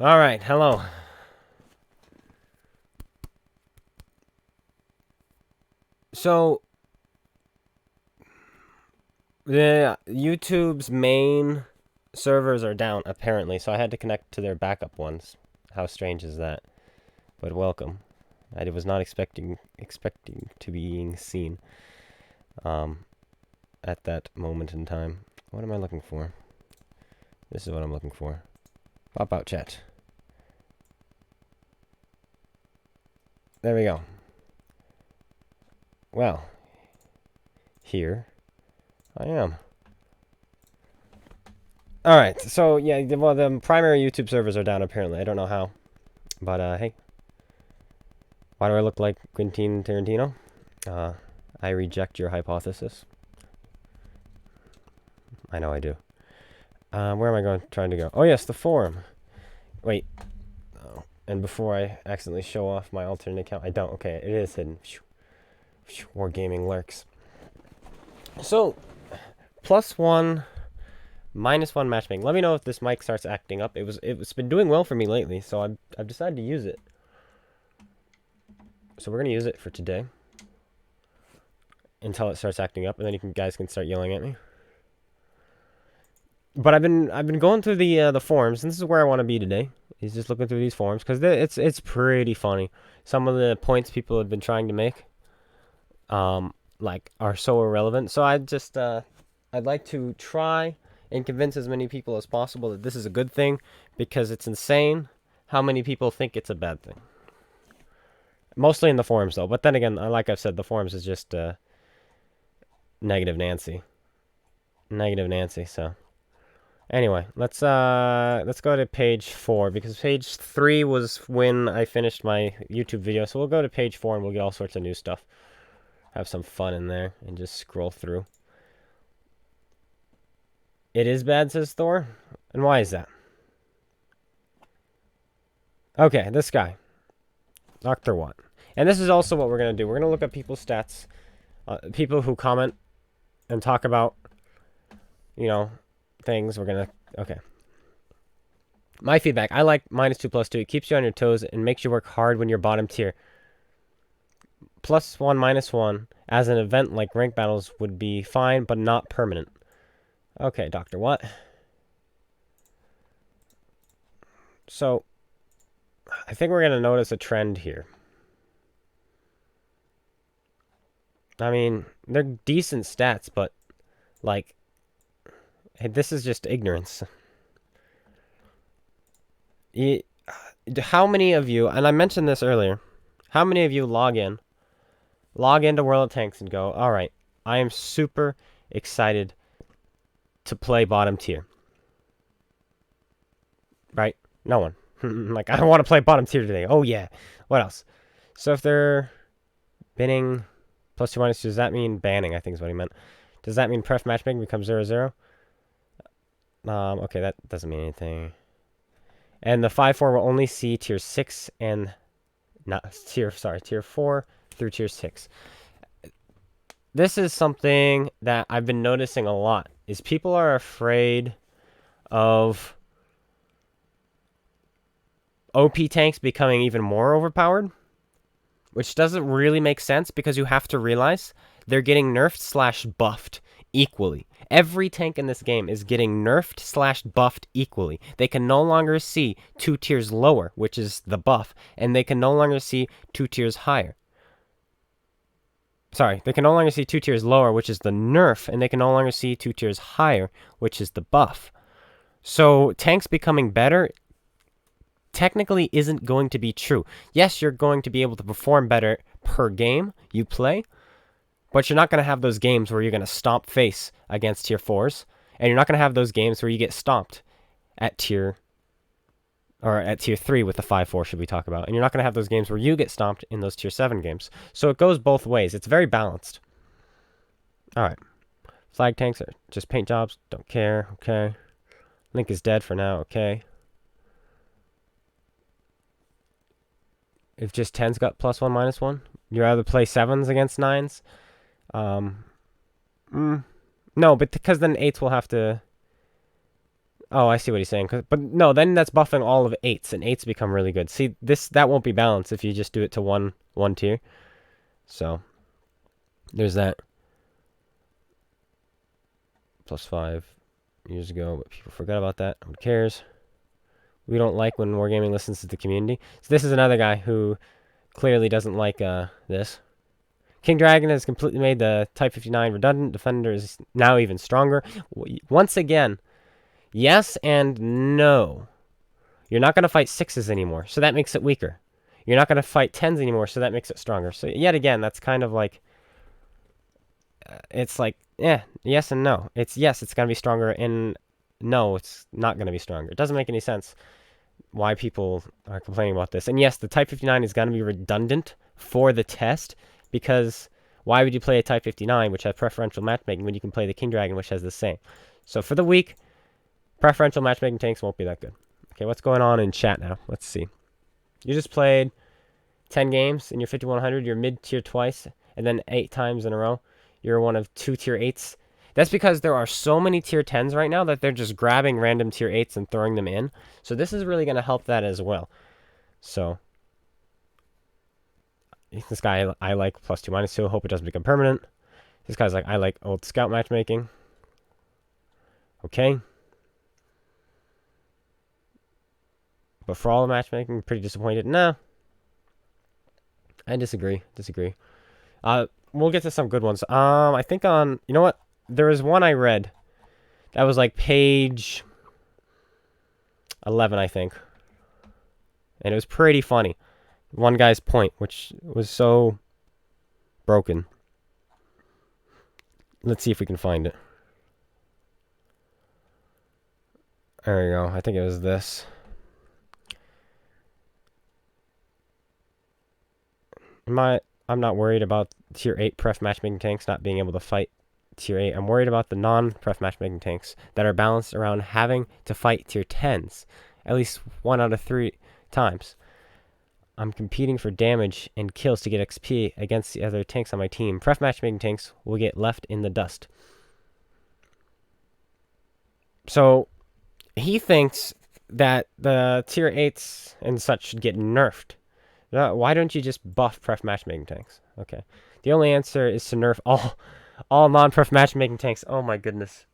All right, hello. So, the YouTube's main servers are down apparently, so I had to connect to their backup ones. How strange is that? But welcome. I was not expecting to being seen at that moment in time. What am I looking for? This is what I'm looking for. Pop out chat. There we go. Well, here I am. Alright, so yeah, well, the primary YouTube servers are down apparently. I don't know how. But, hey. Why do I look like Quentin Tarantino? I reject your hypothesis. I know I do. Where am I trying to go? Oh, yes, the forum. Wait. Oh. And before I accidentally show off my alternate account, I don't. Okay, it is hidden. Wargaming lurks. So, +1, -1 matchmaking. Let me know if this mic starts acting up. It's been doing well for me lately, so I've decided to use it. So we're gonna use it for today until it starts acting up, and then you guys can start yelling at me. But I've been going through the forums, and this is where I want to be today. Is just looking through these forums because it's pretty funny. Some of the points people have been trying to make, like, are so irrelevant. So I'd like to try and convince as many people as possible that this is a good thing, because it's insane how many people think it's a bad thing. Mostly in the forums, though. But then again, like I've said, the forums is just negative Nancy. Negative Nancy, so. Anyway, let's go to page 4, because page 3 was when I finished my YouTube video. So we'll go to page 4 and we'll get all sorts of new stuff. Have some fun in there and just scroll through. It is bad, says Thor. And why is that? Okay, this guy. Dr. Watt. And this is also what we're going to do. We're going to look at people's stats. People who comment and talk about, you know, things. We're going to... Okay. My feedback. I like -2/+2. It keeps you on your toes and makes you work hard when you're bottom tier. +1, -1 as an event like rank battles would be fine, but not permanent. Okay, Dr. Watt. So, I think we're going to notice a trend here. I mean, they're decent stats, but, like, hey, this is just ignorance. How many of you, and I mentioned this earlier, how many of you log into World of Tanks and go, all right, I am super excited to play bottom tier. Right? No one. Like, I want to play bottom tier today. Oh, yeah. What else? So if they're binning +2/-2, does that mean banning? I think is what he meant. Does that mean pref matchmaking becomes 0/0? Okay, that doesn't mean anything. And the 5/4 will only see tier 6 and... tier 4 through tier 6. This is something that I've been noticing a lot, is people are afraid of OP tanks becoming even more overpowered, which doesn't really make sense, because you have to realize they're getting nerfed/buffed equally. Every tank in this game is getting nerfed/buffed equally. They can no longer see 2 tiers lower, which is the buff, and they can no longer see 2 tiers higher. Sorry, they can no longer see 2 tiers lower, which is the nerf, and they can no longer see 2 tiers higher, which is the buff. So tanks becoming better technically isn't going to be true. Yes, you're going to be able to perform better per game you play, but you're not going to have those games where you're going to stomp face against tier 4s, and you're not going to have those games where you get stomped at tier 3 with the 5/4 should we talk about, and you're not going to have those games where you get stomped in those tier 7 games. So it goes both ways. It's very balanced. All right. Flag tanks are just paint jobs. Don't care. Okay. Link is dead for now. Okay. If just 10's got +1, -1, you'd rather play 7s against 9s? No, but because then 8s will have to... Oh, I see what he's saying. But no, then that's buffing all of 8s, and 8s become really good. See, that won't be balanced if you just do it to one tier. So there's that. +5 years ago, but people forgot about that. Who cares? We don't like when Wargaming listens to the community. So this is another guy who clearly doesn't like this. King Dragon has completely made the Type 59 redundant. Defender is now even stronger. Once again, yes and no. You're not going to fight 6s anymore, so that makes it weaker. You're not going to fight 10s anymore, so that makes it stronger. So yet again, that's kind of like... it's like, yes and no. It's yes, it's going to be stronger, and no, it's not going to be stronger. It doesn't make any sense why people are complaining about this. And yes, the Type 59 is going to be redundant for the test, because why would you play a Type 59, which has preferential matchmaking, when you can play the King Dragon, which has the same? So for the week, preferential matchmaking tanks won't be that good. Okay, what's going on in chat now? Let's see. You just played 10 games in your 5100. You're mid-tier twice, and then 8 times in a row. You're one of 2 tier 8s. That's because there are so many tier 10s right now that they're just grabbing random tier 8s and throwing them in. So this is really going to help that as well. So this guy I like +2/-2. Hope it doesn't become permanent. This guy's like, I like old scout matchmaking. Okay. But for all the matchmaking, pretty disappointed. No. I disagree. We'll get to some good ones. I think on... You know what? There was one I read that was like page 11, I think. And it was pretty funny. One guy's point, which was so broken. Let's see if we can find it. There we go. I think it was this. I'm not worried about tier 8 pref matchmaking tanks not being able to fight tier 8. I'm worried about the non-pref matchmaking tanks that are balanced around having to fight tier 10s at least 1 out of 3 times. I'm competing for damage and kills to get XP against the other tanks on my team. Pref matchmaking tanks will get left in the dust. So he thinks that the tier 8s and such should get nerfed. Why don't you just buff pref matchmaking tanks? Okay. The only answer is to nerf all non-pref matchmaking tanks. Oh my goodness.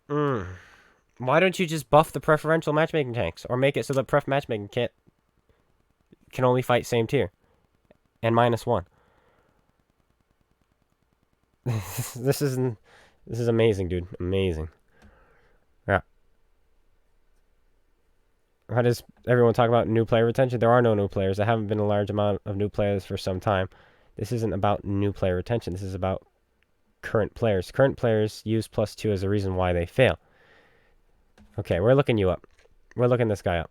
Why don't you just buff the preferential matchmaking tanks? Or make it so that pref matchmaking can only fight same tier. And -1. This is amazing, dude. Amazing. Yeah. How does everyone talk about new player retention? There are no new players. There haven't been a large amount of new players for some time. This isn't about new player retention. This is about current players. Current players use +2 as a reason why they fail. Okay, we're looking you up. We're looking this guy up.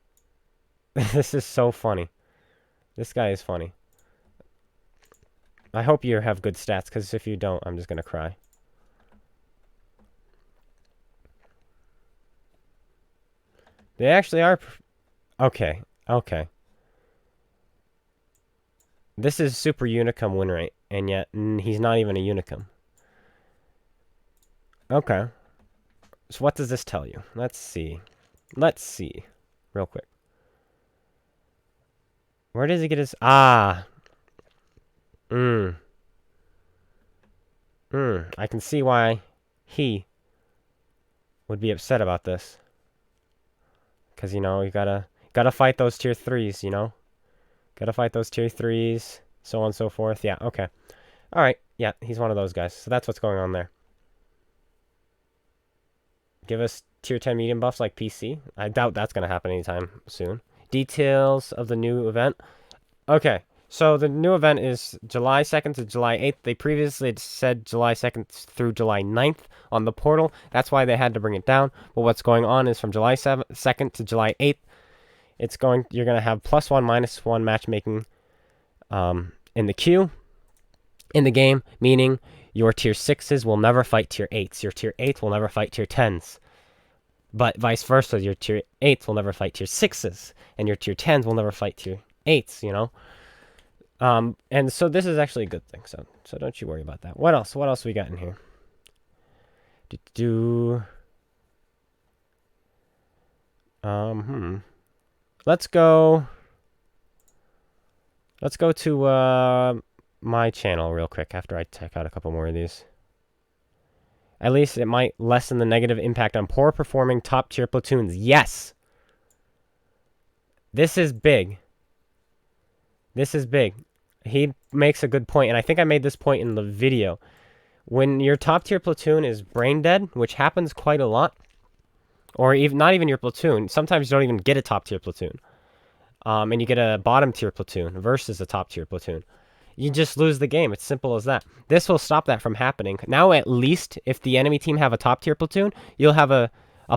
This is so funny. This guy is funny. I hope you have good stats, because if you don't, I'm just going to cry. They actually are... Okay. This is super unicum win rate, and yet he's not even a unicum. Okay. So what does this tell you? Let's see. Real quick. Where does he get his... I can see why he would be upset about this. Because, you know, you gotta fight those tier 3s, you know? Gotta fight those tier 3s, so on and so forth. Yeah, okay. Alright, yeah, he's one of those guys. So that's what's going on there. Give us tier 10 medium buffs like PC. I doubt that's going to happen anytime soon. Details of the new event. Okay, so the new event is July 2nd to July 8th. They previously said July 2nd through July 9th on the portal. That's why they had to bring it down. But what's going on is from July 2nd to July 8th, you're going to have +1, -1 matchmaking in the queue, in the game, meaning your tier 6s will never fight tier 8s. Your tier 8s will never fight tier 10s. But vice versa, your tier 8s will never fight tier 6s. And your tier 10s will never fight tier 8s, you know? And so this is actually a good thing. So don't you worry about that. What else? What else we got in here? Let's go. Let's go to my channel real quick after I check out a couple more of these. At least it might lessen the negative impact on poor performing top tier platoons. Yes! This is big. This is big. He makes a good point, and I think I made this point in the video. When your top tier platoon is brain dead, which happens quite a lot, or even not even your platoon, sometimes you don't even get a top tier platoon, and you get a bottom tier platoon versus a top tier platoon. You just lose the game. It's simple as that. This will stop that from happening. Now, at least, if the enemy team have a top tier platoon, you'll have a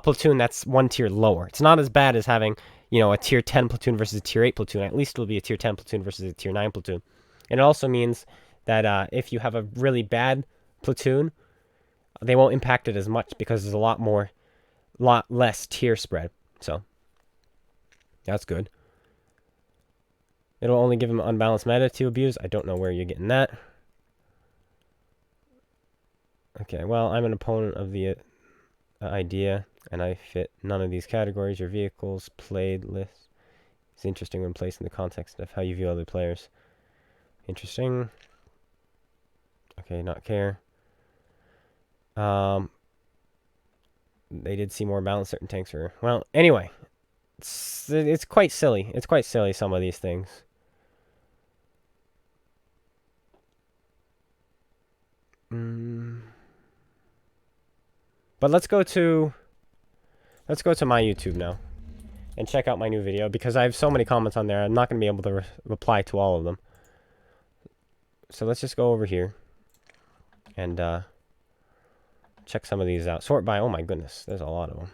platoon that's one tier lower. It's not as bad as having, you know, a tier 10 platoon versus a tier 8 platoon. At least it'll be a tier 10 platoon versus a tier 9 platoon. And it also means that if you have a really bad platoon, they won't impact it as much because there's a lot less tier spread. So, that's good. It'll only give him unbalanced meta to abuse. I don't know where you're getting that. Okay, well, I'm an opponent of the idea, and I fit none of these categories. Your vehicles played list is interesting when placed in the context of how you view other players. Interesting. Okay, not care. They did see more balance. Certain tanks were... Well, anyway. It's quite silly. It's quite silly, some of these things. But let's go to my YouTube now and check out my new video because I have so many comments on there. I'm not going to be able to reply to all of them. So let's just go over here and check some of these out. Sort by, oh my goodness, there's a lot of them.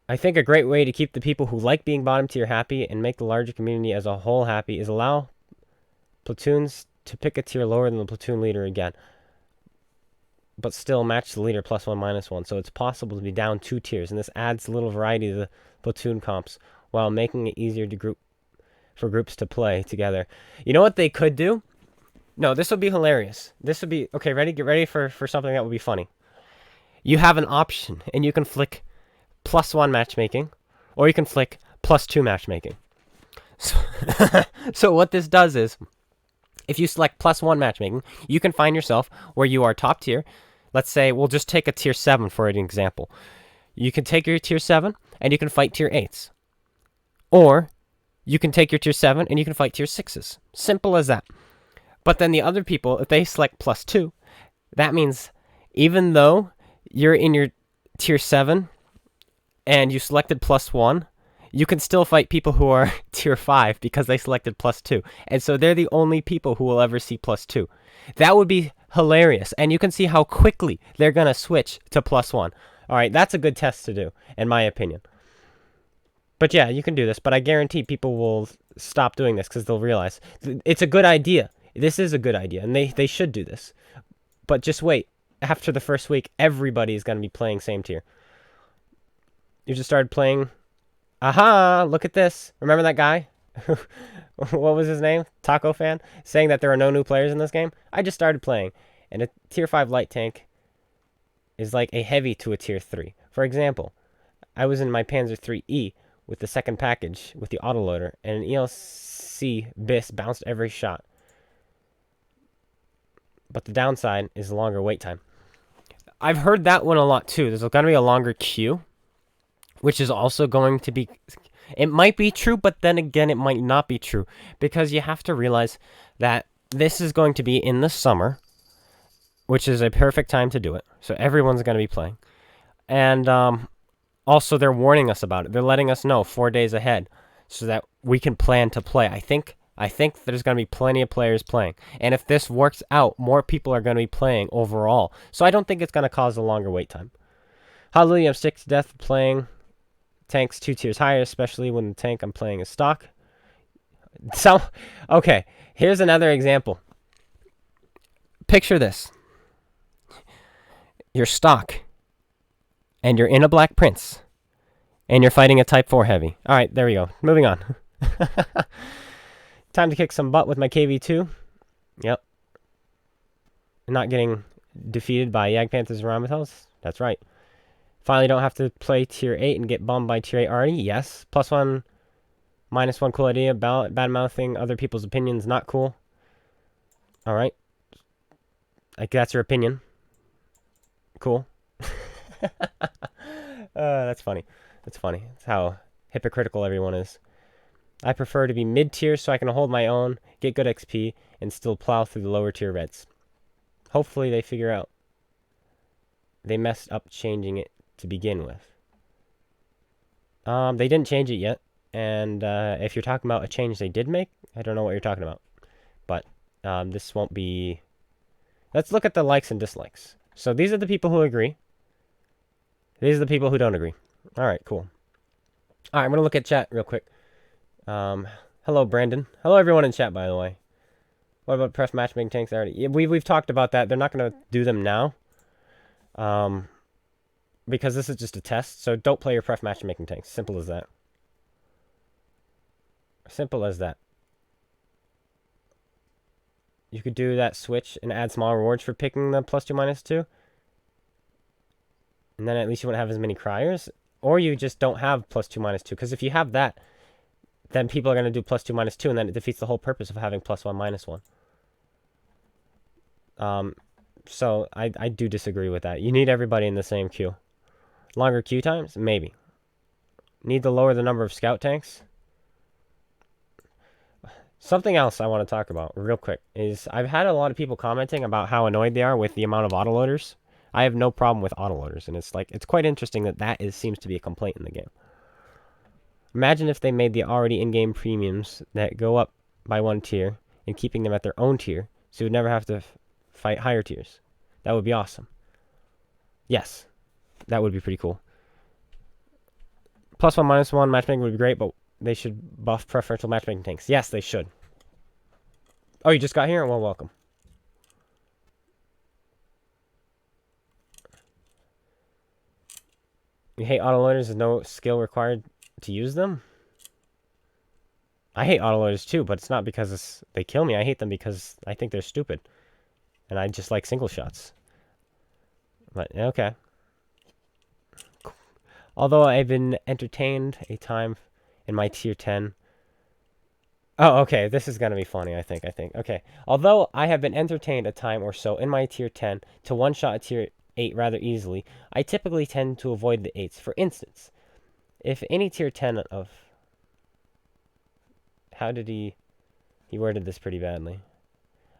I think a great way to keep the people who like being bottom tier happy and make the larger community as a whole happy is allow platoons to pick a tier lower than the platoon leader again, but still match the leader +1, -1. So it's possible to be down 2 tiers, and this adds a little variety to the platoon comps while making it easier for groups to play together. You know what they could do? No, this would be hilarious. This would be... Okay, ready? Get ready for something that would be funny. You have an option, and you can flick +1 matchmaking, or you can flick +2 matchmaking. So what this does is, if you select +1 matchmaking, you can find yourself where you are top tier. Let's say, we'll just take a tier 7 for an example. You can take your tier 7, and you can fight tier 8s. Or, you can take your tier 7, and you can fight tier 6s. Simple as that. But then the other people, if they select +2, that means even though you're in your tier 7, and you selected +1, you can still fight people who are tier 5 because they selected +2. And so they're the only people who will ever see +2. That would be hilarious. And you can see how quickly they're going to switch to +1. All right, that's a good test to do, in my opinion. But yeah, you can do this. But I guarantee people will stop doing this because they'll realize it's a good idea. This is a good idea, and they should do this. But just wait. After the first week, everybody is going to be playing same tier. You just started playing... Aha! Look at this. Remember that guy? What was his name? Taco Fan? Saying that there are no new players in this game? I just started playing. And a tier 5 light tank is like a heavy to a tier 3. For example, I was in my Panzer IIIe with the second package with the autoloader, and an ELC BIS bounced every shot. But the downside is longer wait time. I've heard that one a lot too. There's going to be a longer queue, which is also going to be... It might be true, but then again, it might not be true. Because you have to realize that this is going to be in the summer, which is a perfect time to do it. So everyone's going to be playing. And also, they're warning us about it. They're letting us know 4 days ahead so that we can plan to play. I think there's going to be plenty of players playing. And if this works out, more people are going to be playing overall. So I don't think it's going to cause a longer wait time. Hallelujah, I'm sick to death playing tanks 2 tiers higher, especially when the tank I'm playing is stock. So, okay, here's another example. Picture this. You're stock, and you're in a Black Prince, and you're fighting a Type 4 heavy. All right, there we go. Moving on. Time to kick some butt with my KV2. Yep. Not getting defeated by Jagdpanthers and Rheinmetals. That's right. Finally don't have to play tier 8 and get bummed by tier 8 already. Yes. +1, -1, cool idea. Bad-mouthing other people's opinions, not cool. Alright. Like, that's your opinion. Cool. That's funny. That's funny. That's how hypocritical everyone is. I prefer to be mid-tier so I can hold my own, get good XP, and still plow through the lower tier reds. Hopefully they figure out they messed up changing it to begin with. They didn't change it yet, and if you're talking about a change they did make, I don't know what you're talking about. But this won't be... Let's look at the likes and dislikes. So these are the people who agree. These are the people who don't agree. All right, cool. All right, I'm going to look at chat real quick. Hello, Brandon. Hello, everyone in chat, by the way. What about pref matchmaking tanks already? Yeah, we've talked about that. They're not going to do them now. Because this is just a test. So don't play your pref matchmaking tanks. Simple as that. Simple as that. You could do that switch and add small rewards for picking the +2, -2. And then at least you wouldn't have as many criers. Or you just don't have +2, -2. Because if you have that, then people are going to do +2, -2. And then it defeats the whole purpose of having +1, -1. So I do disagree with that. You need everybody in the same queue. Longer queue times? Maybe. Need to lower the number of scout tanks? Something else I want to talk about real quick is I've had a lot of people commenting about how annoyed they are with the amount of autoloaders. I have no problem with autoloaders, and it's quite interesting that seems to be a complaint in the game. Imagine if they made the already in-game premiums that go up by 1 tier and keeping them at their own tier, so you would never have to fight higher tiers. That would be awesome. Yes, that would be pretty cool. +1, -1 matchmaking would be great, but they should buff preferential matchmaking tanks. Yes, they should. Oh, you just got here? Well, welcome. You hate autoloaders? There's no skill required to use them? I hate autoloaders too, but it's not because they kill me. I hate them because I think they're stupid. And I just like single shots. But, okay. Although I've been entertained a time in my tier 10. Oh, okay. This is going to be funny, I think. Okay. Although I have been entertained a time or so in my tier 10 to one-shot a tier 8 rather easily, I typically tend to avoid the 8s. For instance, if any tier 10 of... How did he worded this pretty badly.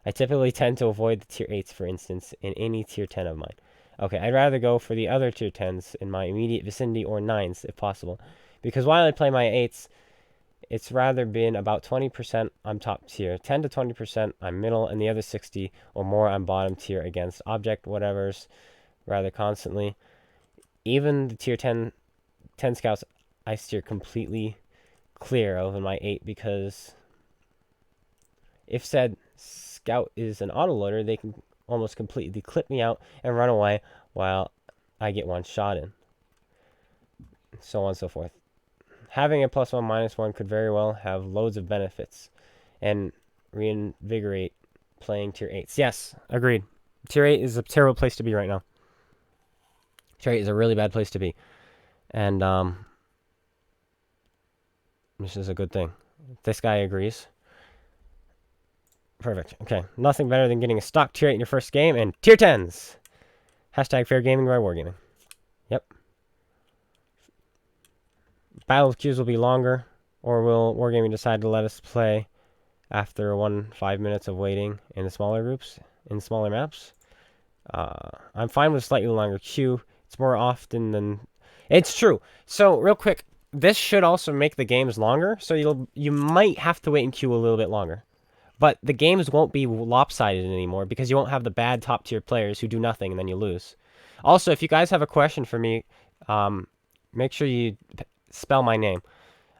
I typically tend to avoid the tier 8s, for instance, in any tier 10 of mine. Okay, I'd rather go for the other tier 10s in my immediate vicinity or 9s, if possible. Because while I play my 8s, it's rather been about 20% I'm top tier, 10 to 20% I'm middle, and the other 60 or more I'm bottom tier against object whatevers rather constantly. Even the tier 10 scouts I steer completely clear of in my 8 because if said scout is an autoloader, they can almost completely clip me out and run away while I get one shot in. So on and so forth. Having a +1, -1 could very well have loads of benefits and reinvigorate playing tier 8s. Yes, agreed. Tier 8 is a terrible place to be right now. Tier 8 is a really bad place to be. And this is a good thing. This guy agrees. Perfect. Okay. Nothing better than getting a stock tier 8 in your first game and tier 10s. Hashtag fair gaming by wargaming. Yep. Battle queues will be longer, or will wargaming decide to let us play after 5 minutes of waiting in the smaller groups, in smaller maps? I'm fine with a slightly longer queue. It's more often than... It's true. So, real quick, this should also make the games longer, so you might have to wait in queue a little bit longer. But the games won't be lopsided anymore because you won't have the bad top-tier players who do nothing and then you lose. Also, if you guys have a question for me, make sure you spell my name.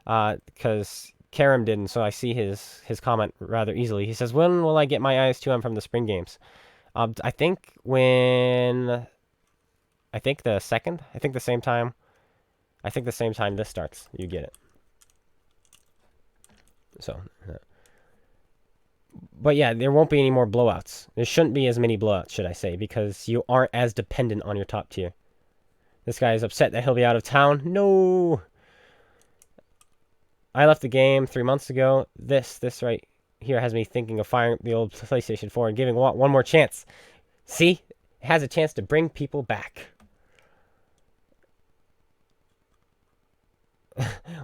Because Karam didn't, so I see his comment rather easily. He says, when will I get my IS2M from the spring games? I think the second. I think the same time this starts, you get it. So... But yeah, there won't be any more blowouts. There shouldn't be as many blowouts, should I say, because you aren't as dependent on your top tier. This guy is upset that he'll be out of town. No! I left the game 3 months ago. This right here has me thinking of firing the old PlayStation 4 and giving one more chance. See? It has a chance to bring people back.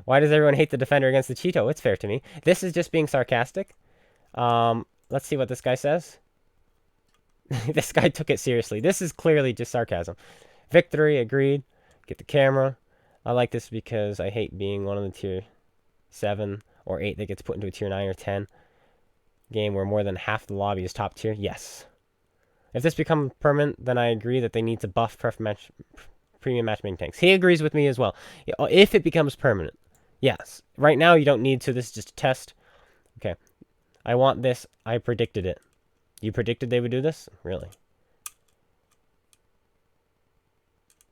Why does everyone hate the defender against the Cheeto? It's fair to me. This is just being sarcastic. Let's see what this guy says. This guy took it seriously. This is clearly just sarcasm. Victory, agreed. Get the camera. I like this because I hate being one of the tier 7 or 8 that gets put into a tier 9 or 10 game where more than half the lobby is top tier. Yes. If this becomes permanent, then I agree that they need to buff premium matchmaking tanks. He agrees with me as well. If it becomes permanent. Yes. Right now you don't need to. This is just a test. Okay. I want this. I predicted it. You predicted they would do this? Really?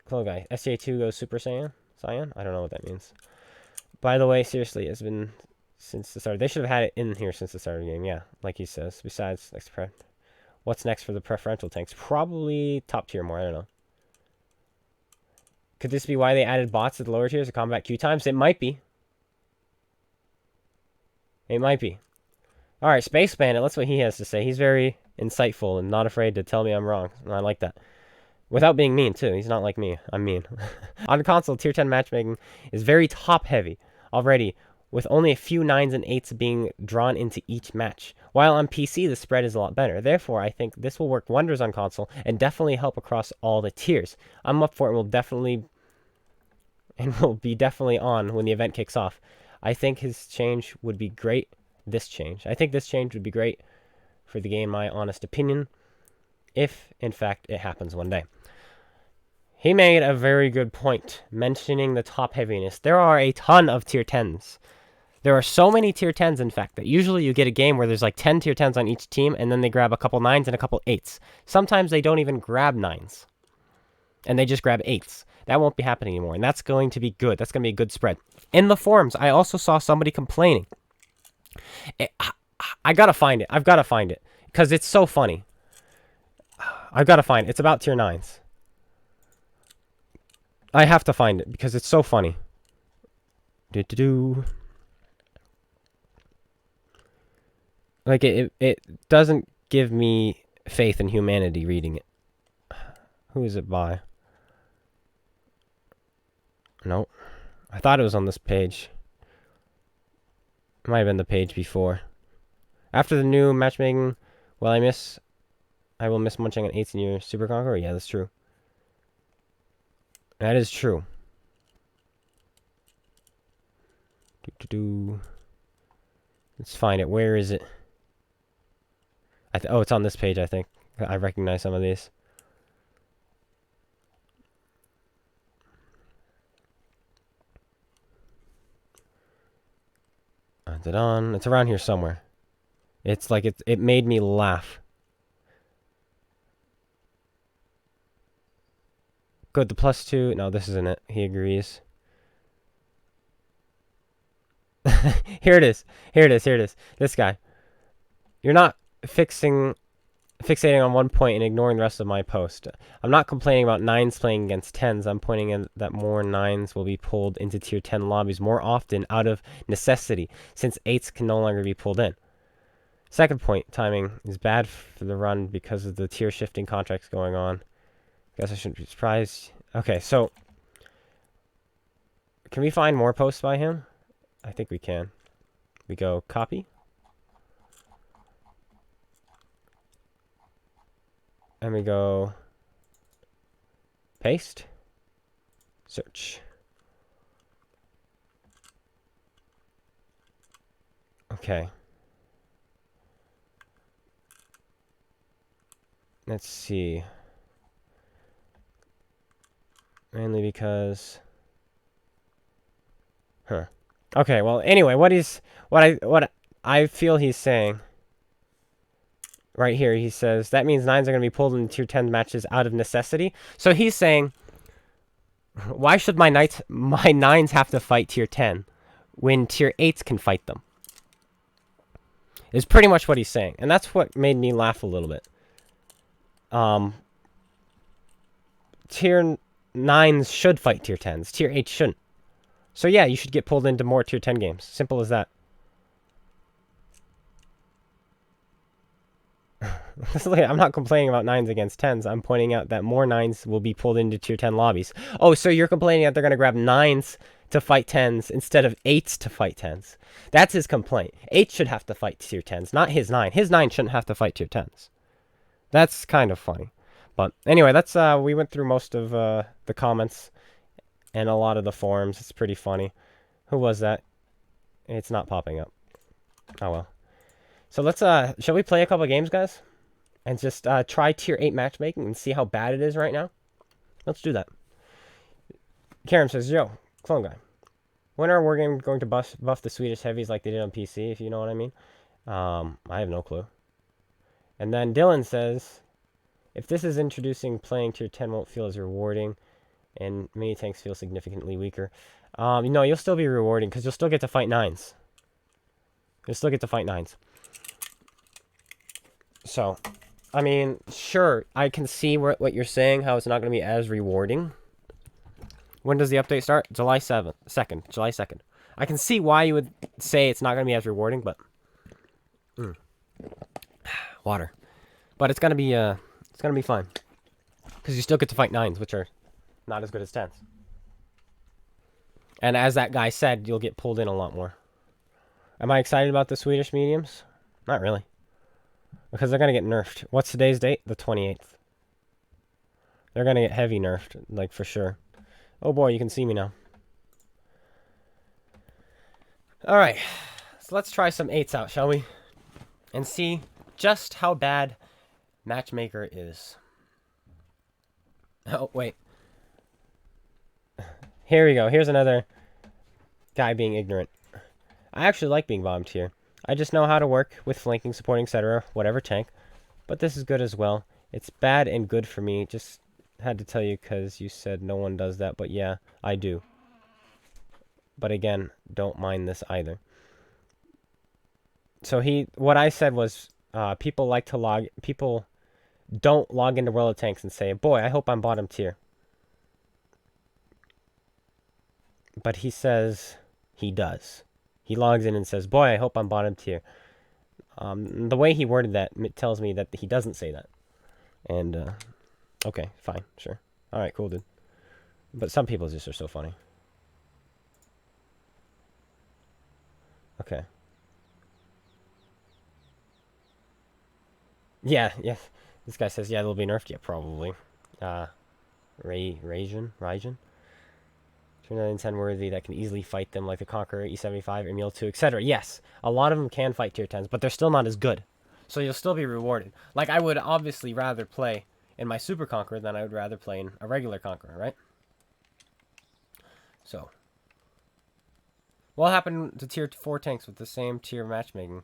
Cool guy. SJ2 goes Super Saiyan? Saiyan? I don't know what that means. By the way, seriously, it's been since the start. They should have had it in here since the start of the game. Yeah, like he says. Besides, what's next for the preferential tanks? Probably top tier more. I don't know. Could this be why they added bots to the lower tiers to combat queue times? It might be. It might be. All right, Space Bandit. That's what he has to say. He's very insightful and not afraid to tell me I'm wrong. And I like that. Without being mean, too. He's not like me. I'm mean. On console, tier 10 matchmaking is very top-heavy already, with only a few 9s and 8s being drawn into each match. While on PC, the spread is a lot better. Therefore, I think this will work wonders on console and definitely help across all the tiers. I'm up for it and will be definitely on when the event kicks off. I think his change would be great. I think this change would be great for the game, my honest opinion, if, in fact, it happens one day. He made a very good point, mentioning the top heaviness. There are a ton of tier 10s. There are so many tier 10s, in fact, that usually you get a game where there's like 10 tier 10s on each team, and then they grab a couple 9s and a couple 8s. Sometimes they don't even grab 9s, and they just grab 8s. That won't be happening anymore, and that's going to be good. That's going to be a good spread. In the forums, I also saw somebody complaining. I gotta find it. I've got to find it, because it's so funny. I've got to find it. It's about tier 9s. I have to find it because it's so funny. Like, it doesn't give me faith in humanity reading it. Who is it by? Nope. I thought it was on this page. It might have been the page before. After the new matchmaking, I will miss munching on 8s in your Super Conqueror. Yeah, that's true. That is true. Let's find it. Where is it? Oh, it's on this page, I think. I recognize some of these. It's around here somewhere. It's like it made me laugh. Good, the +2. No, this isn't it. He agrees. Here it is. Here it is. This guy. You're not fixating on one point and ignoring the rest of my post. I'm not complaining about 9s playing against 10s. I'm pointing out that more 9s will be pulled into tier 10 lobbies more often out of necessity, since 8s can no longer be pulled in. Second point, timing is bad for the run because of the tier shifting contracts going on. Guess I shouldn't be surprised. Okay, so can we find more posts by him? I think we can. We go copy. And we go paste. Search. Okay. Let's see. Mainly because... Okay, well, anyway, what I feel he's saying right here, he says that means 9s are going to be pulled into tier 10 matches out of necessity. So he's saying, why should my 9s have to fight tier 10 when tier 8s can fight them? Is pretty much what he's saying, and that's what made me laugh a little bit. Tier 9s should fight tier 10s. Tier 8 shouldn't. So yeah, you should get pulled into more tier 10 games. Simple as that. I'm not complaining about 9s against 10s. I'm pointing out that more 9s will be pulled into tier 10 lobbies. Oh, so you're complaining that they're going to grab 9s to fight 10s instead of 8s to fight 10s. That's his complaint. 8 should have to fight tier 10s, not his 9. His 9 shouldn't have to fight tier 10s. That's kind of funny. But anyway, that's we went through most of the comments and a lot of the forums. It's pretty funny. Who was that? It's not popping up. Oh well. So let's shall we play a couple games, guys? And just try tier 8 matchmaking and see how bad it is right now? Let's do that. Karen says, yo, Clone Guy. When are Wargame going to buff the Swedish heavies like they did on PC, if you know what I mean? I have no clue. And then Dylan says, if this is introducing playing tier 10 won't feel as rewarding and mini tanks feel significantly weaker. No, you'll still be rewarding because you'll still get to fight 9s. You'll still get to fight 9s. So, I mean, sure, I can see what you're saying, how it's not going to be as rewarding. When does the update start? July 2nd. July 2nd. I can see why you would say it's not going to be as rewarding, but... Water. But it's going to be fine. Because you still get to fight 9s, which are not as good as 10s. And as that guy said, you'll get pulled in a lot more. Am I excited about the Swedish mediums? Not really. Because they're going to get nerfed. What's today's date? The 28th. They're going to get heavy nerfed, like for sure. Oh boy, you can see me now. Alright. So let's try some 8s out, shall we? And see just how bad Matchmaker is. Oh, wait. Here we go. Here's another guy being ignorant. I actually like being bombed here. I just know how to work with flanking, supporting, etc. Whatever tank. But this is good as well. It's bad and good for me. Just had to tell you because you said no one does that. But yeah, I do. But again, don't mind this either. So what I said was people don't log into World of Tanks and say, boy, I hope I'm bottom tier. But he says he does. He logs in and says, boy, I hope I'm bottom tier. The way he worded that tells me that he doesn't say that. And, okay, fine, sure. Alright, cool, dude. But some people just are so funny. Okay. Yeah. This guy says, yeah, they'll be nerfed. Yeah, probably. Raijin? 2910 worthy that can easily fight them like the Conqueror, E75, Emil 2, etc. Yes, a lot of them can fight tier 10s, but they're still not as good. So you'll still be rewarded. Like, I would obviously rather play in my Super Conqueror than I would rather play in a regular Conqueror, right? So. What happened to tier 4 tanks with the same tier matchmaking?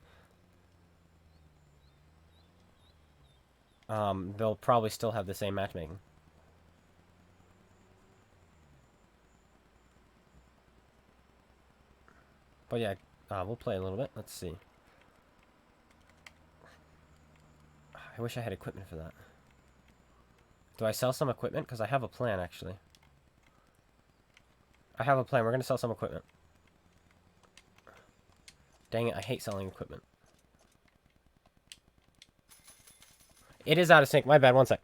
They'll probably still have the same matchmaking. But yeah, we'll play a little bit. Let's see. I wish I had equipment for that. Do I sell some equipment? Because I have a plan, actually. I have a plan. We're going to sell some equipment. Dang it, I hate selling equipment. It is out of sync. My bad. One sec.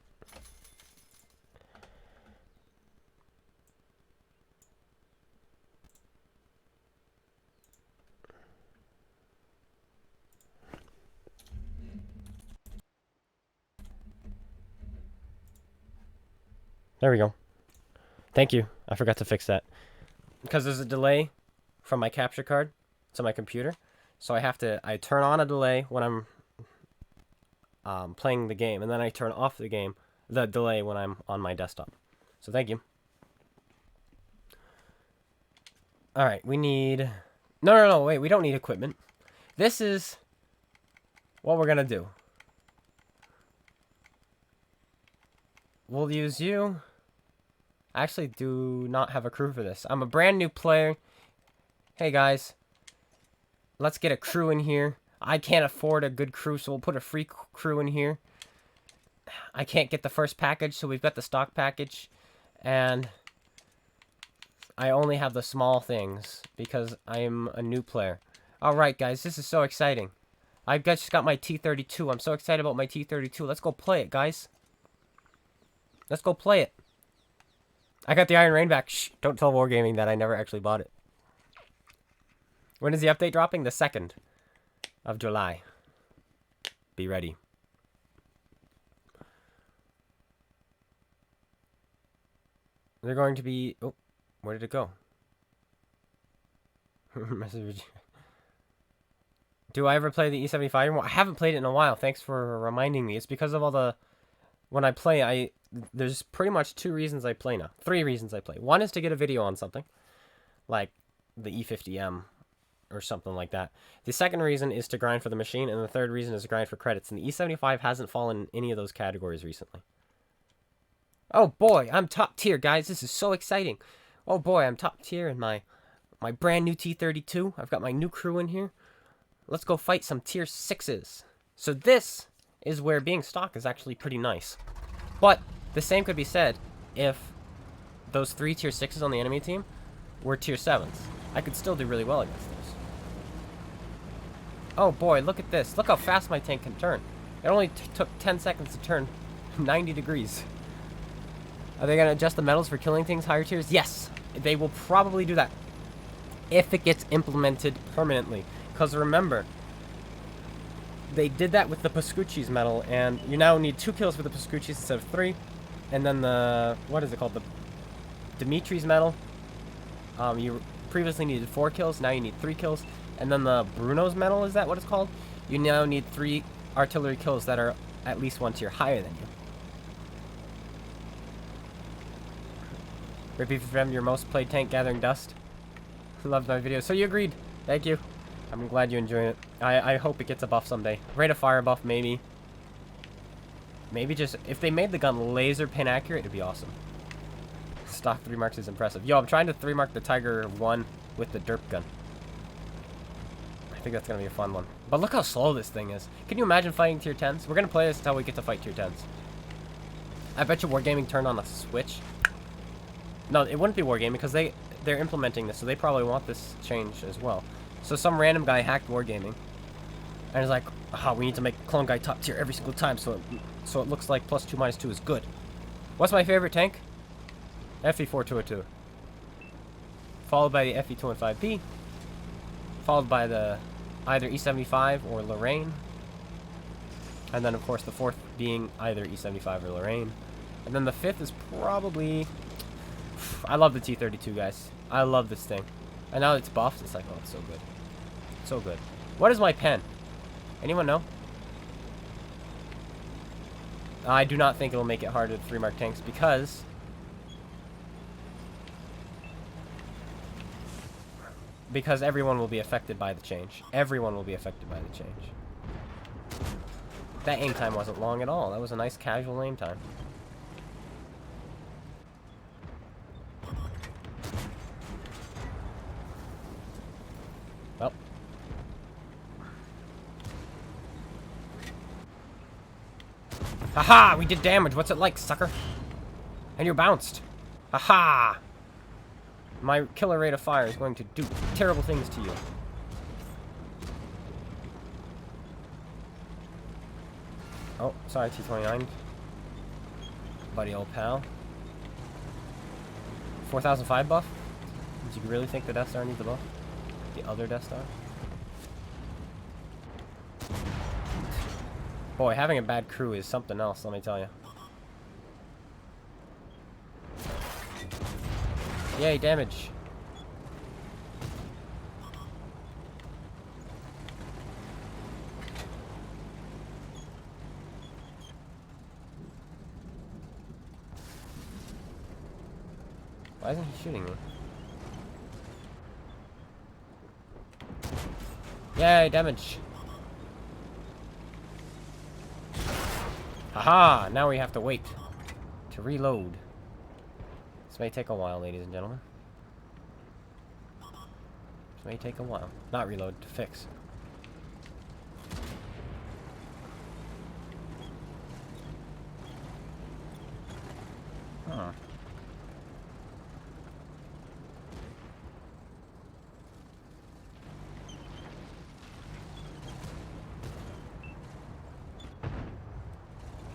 There we go. Thank you. I forgot to fix that. Because there's a delay from my capture card to my computer. So I turn on a delay when I'm playing the game. And then I turn off the delay when I'm on my desktop. So thank you. Alright, we need... No, wait, we don't need equipment. This is what we're going to do. We'll use you. I actually do not have a crew for this. I'm a brand new player. Hey, guys. Let's get a crew in here. I can't afford a good crew, so we'll put a free crew in here. I can't get the first package, so we've got the stock package. And I only have the small things because I am a new player. Alright, guys, this is so exciting. I've just got my T-32. I'm so excited about my T-32. Let's go play it, guys. Let's go play it. I got the Iron Rain back. Shh, don't tell Wargaming that I never actually bought it. When is the update dropping? The 2nd of July. Be ready. They're going to be... Oh, where did it go? Message. Do I ever play the E75 anymore? I haven't played it in a while. Thanks for reminding me. It's because of all the... When I play, there's pretty much 2 reasons I play now. 3 reasons I play. One is to get a video on something. Like the E50M or something like that. The second reason is to grind for the machine. And the third reason is to grind for credits. And the E75 hasn't fallen in any of those categories recently. Oh boy, I'm top tier, guys. This is so exciting. Oh boy, I'm top tier in my brand new T-32. I've got my new crew in here. Let's go fight some tier 6s. So this is where being stock is actually pretty nice. But the same could be said if those 3 tier 6s on the enemy team were tier 7s. I could still do really well against those. Oh boy, look at this. Look how fast my tank can turn. It only took 10 seconds to turn 90 degrees. Are they going to adjust the medals for killing things higher tiers? Yes, they will probably do that if it gets implemented permanently. Because remember, they did that with the Pascucci's medal, and you now need 2 kills for the Pascucci's instead of 3. And then the, what is it called? The Dimitri's medal. You previously needed 4 kills, now you need 3 kills. And then the Bruno's medal, is that what it's called? You now need 3 artillery kills that are at least 1 tier higher than you. Repeat from your most played tank, Gathering Dust. Loved my video. So you agreed. Thank you. I'm glad you enjoyed it. I hope it gets a buff someday. Rate of fire buff, maybe. Maybe just... If they made the gun laser pin accurate, it'd be awesome. Stock 3 marks is impressive. Yo, I'm trying to 3 mark the Tiger 1 with the derp gun. I think that's going to be a fun one. But look how slow this thing is. Can you imagine fighting tier 10s? We're going to play this until we get to fight tier 10s. I bet you Wargaming turned on a switch. No, it wouldn't be Wargaming because they're implementing this, so they probably want this change as well. So some random guy hacked Wargaming, and is like, "Aha, we need to make Clone Guy top tier every single time, so it looks like +2 -2 is good." What's my favorite tank? FE4202. Followed by the FE215P. Followed by the either E75 or Lorraine. And then of course the 4th being either E75 or Lorraine. And then the 5th is probably... I love the T-32, guys. I love this thing. And now it's buffed. It's like, oh, it's so good. So good. What is my pen? Anyone know? I do not think it'll make it harder to 3 mark tanks because... Because everyone will be affected by the change. Everyone will be affected by the change. That aim time wasn't long at all. That was a nice casual aim time. Well. Haha! We did damage. What's it like, sucker? And you're bounced. Haha! My killer rate of fire is going to do terrible things to you. Oh, sorry, T-29. Buddy old pal. 4005 buff? Did you really think the Death Star needs a buff? The other Death Star? Boy, having a bad crew is something else, let me tell you. Yay, damage. Why isn't he shooting me? Yay, damage. Haha! Now we have to wait to reload. This may take a while, ladies and gentlemen. This may take a while. Not reload, to fix. Huh.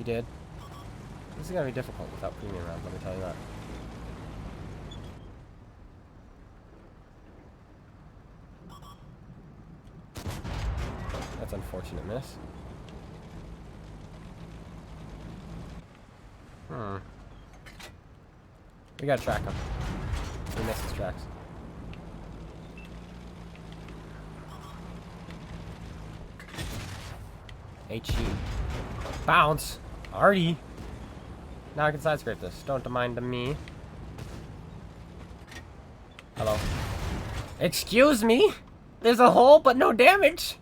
He did. This is gonna be difficult without premium rounds, let me tell you that. That's unfortunate miss. We gotta track him. We missed his tracks. HE. Bounce! Artie! Now I can side scrape this. Don't mind me. Hello. Excuse me? There's a hole, but no damage!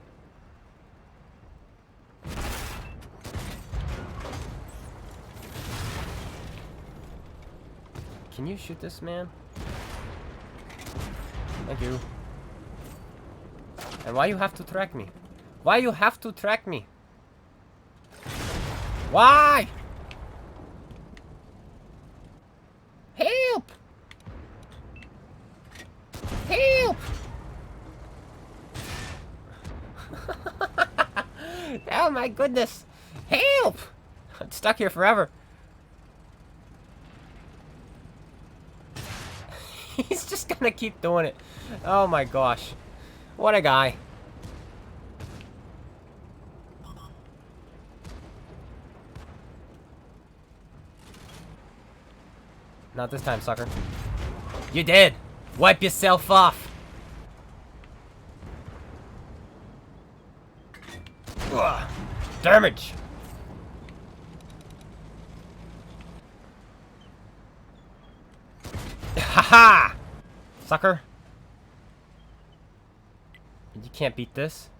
Can you shoot this man? Thank you. And why you have to track me? Why you have to track me? Why? Help! Help! Oh my goodness! Help! I'm stuck here forever. He's just gonna keep doing it. Oh my gosh. What a guy. Not this time, sucker. You did! Wipe yourself off! Ugh. Damage! Haha! Sucker. You can't beat this.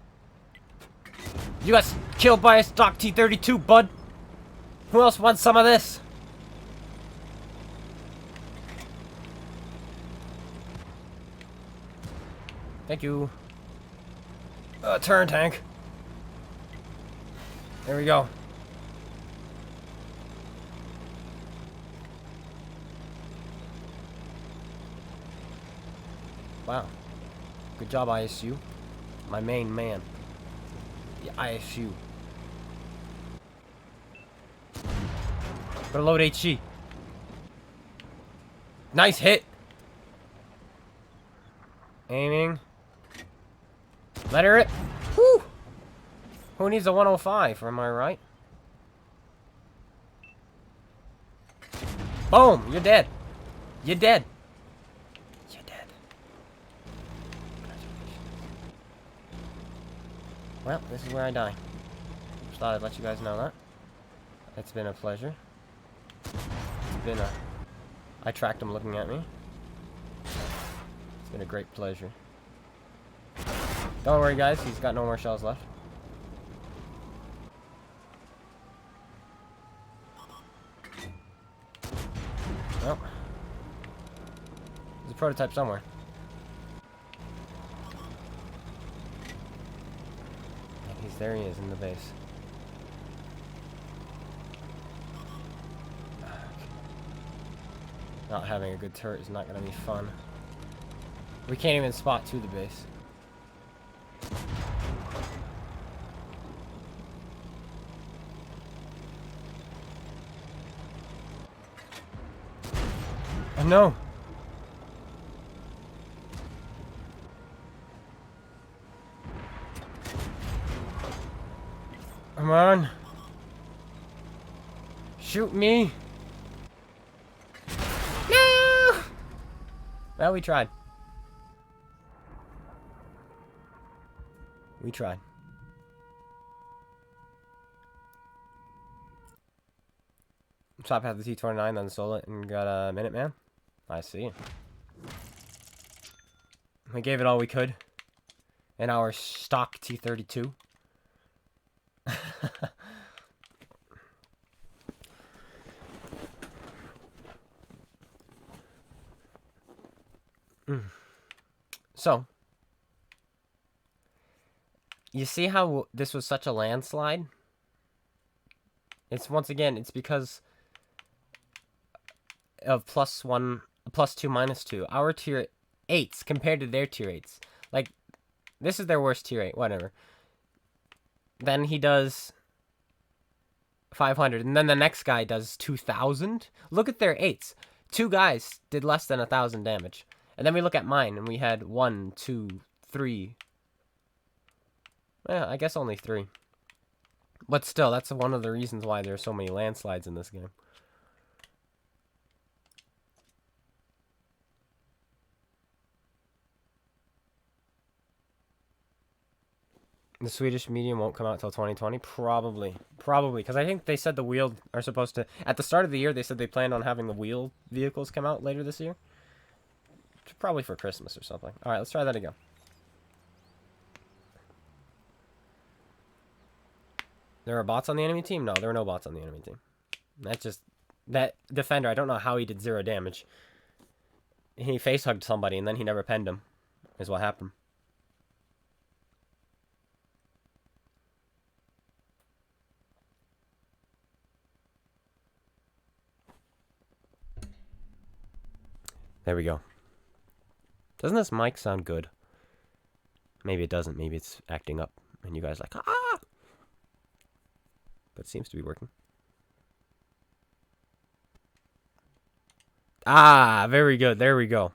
You got killed by a stock T-32, bud. Who else wants some of this? Thank you. Turn tank. There we go. Wow. Good job, ISU. My main man. The ISU. Better load HG. Nice hit. Aiming. Let her rip. Woo! Who needs a 105? Am I right? Boom! You're dead. You're dead. You're dead. Well, this is where I die. Just thought I'd let you guys know that. It's been a pleasure. It's been a... I tracked him looking at me. It's been a great pleasure. Don't worry, guys. He's got no more shells left. Well, there's a prototype somewhere. There he is in the base. Not having a good turret is not going to be fun. We can't even spot to the base. Oh no! Come on! Shoot me! No! Well, we tried. We tried. Top had the T-29, then sold it and got a Minuteman. I see. We gave it all we could in our stock T-32. So, you see how this was such a landslide? It's once again, it's because of +1, +2, -2. Our tier 8s compared to their tier 8s. Like, this is their worst tier 8, whatever. Then he does 500. And then the next guy does 2,000. Look at their 8s. 2 guys did less than 1,000 damage. And then we look at mine, and we had 1, 2, 3. Yeah, I guess only 3. But still, that's one of the reasons why there's so many landslides in this game. The Swedish medium won't come out till 2020? Probably. Probably. Because I think they said the wheel are supposed to... At the start of the year, they said they planned on having the wheel vehicles come out later this year. Probably for Christmas or something. Alright, let's try that again. There are bots on the enemy team? No, there are no bots on the enemy team. That's just... That defender, I don't know how he did 0 damage. He face-hugged somebody and then he never penned him. Is what happened. There we go. Doesn't this mic sound good? Maybe it doesn't. Maybe it's acting up. And you guys are like, ah! But it seems to be working. Ah, very good. There we go.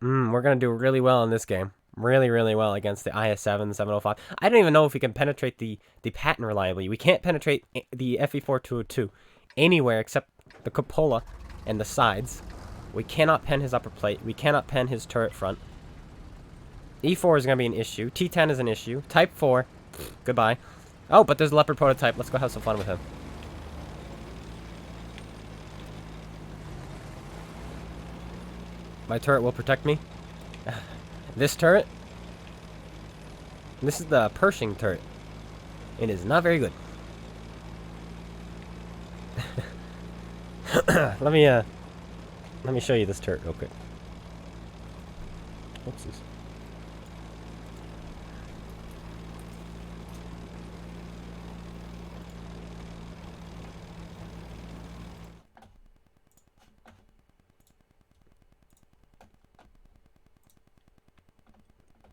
We're going to do really well in this game. Really, really well against the IS-7, 705. I don't even know if we can penetrate the pattern reliably. We can't penetrate the FE-4 anywhere except the cupola and the sides. We cannot pen his upper plate. We cannot pen his turret front. E4 is going to be an issue. T10 is an issue. Type 4. Goodbye. Oh, but there's a Leopard prototype. Let's go have some fun with him. My turret will protect me. This turret. This is the Pershing turret. It is not very good. Let me show you this turret real quick. Oopsies.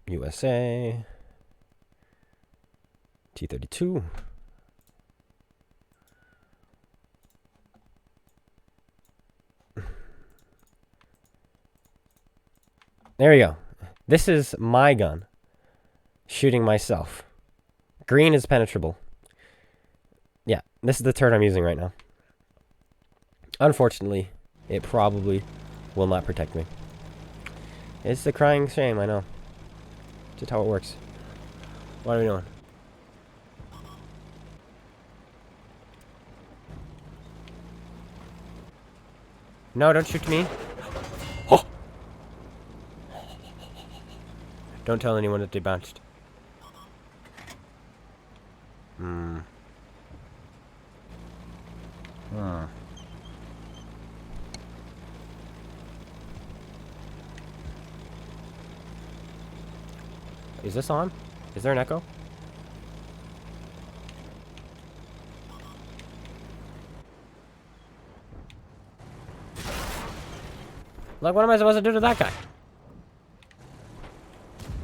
USA. T-32. There we go. This is my gun. Shooting myself. Green is penetrable. Yeah, this is the turret I'm using right now. Unfortunately, it probably will not protect me. It's the crying shame, I know. Just how it works. What are we doing? No, don't shoot me. Oh! Don't tell anyone that they bounced. Is this on? Is there an echo? Like, what am I supposed to do to that guy?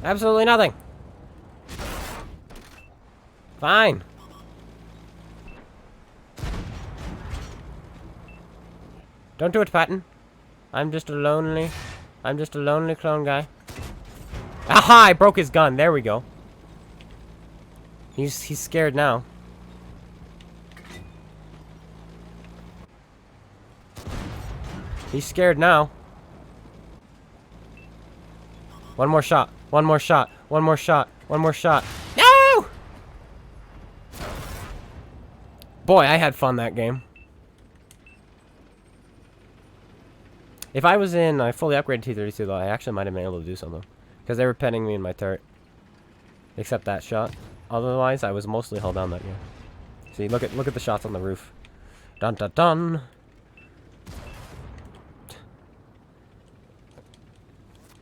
Absolutely nothing. Fine. Don't do it, Patton. I'm just a lonely clone guy. Aha! I broke his gun. There we go. He's scared now. He's scared now. One more shot. One more shot. One more shot. One more shot. No! Boy, I had fun that game. If I was in a fully upgraded T-32, though, I actually might have been able to do something. Because they were penning me in my turret. Except that shot. Otherwise, I was mostly held down that game. See, look at the shots on the roof. Dun dun dun!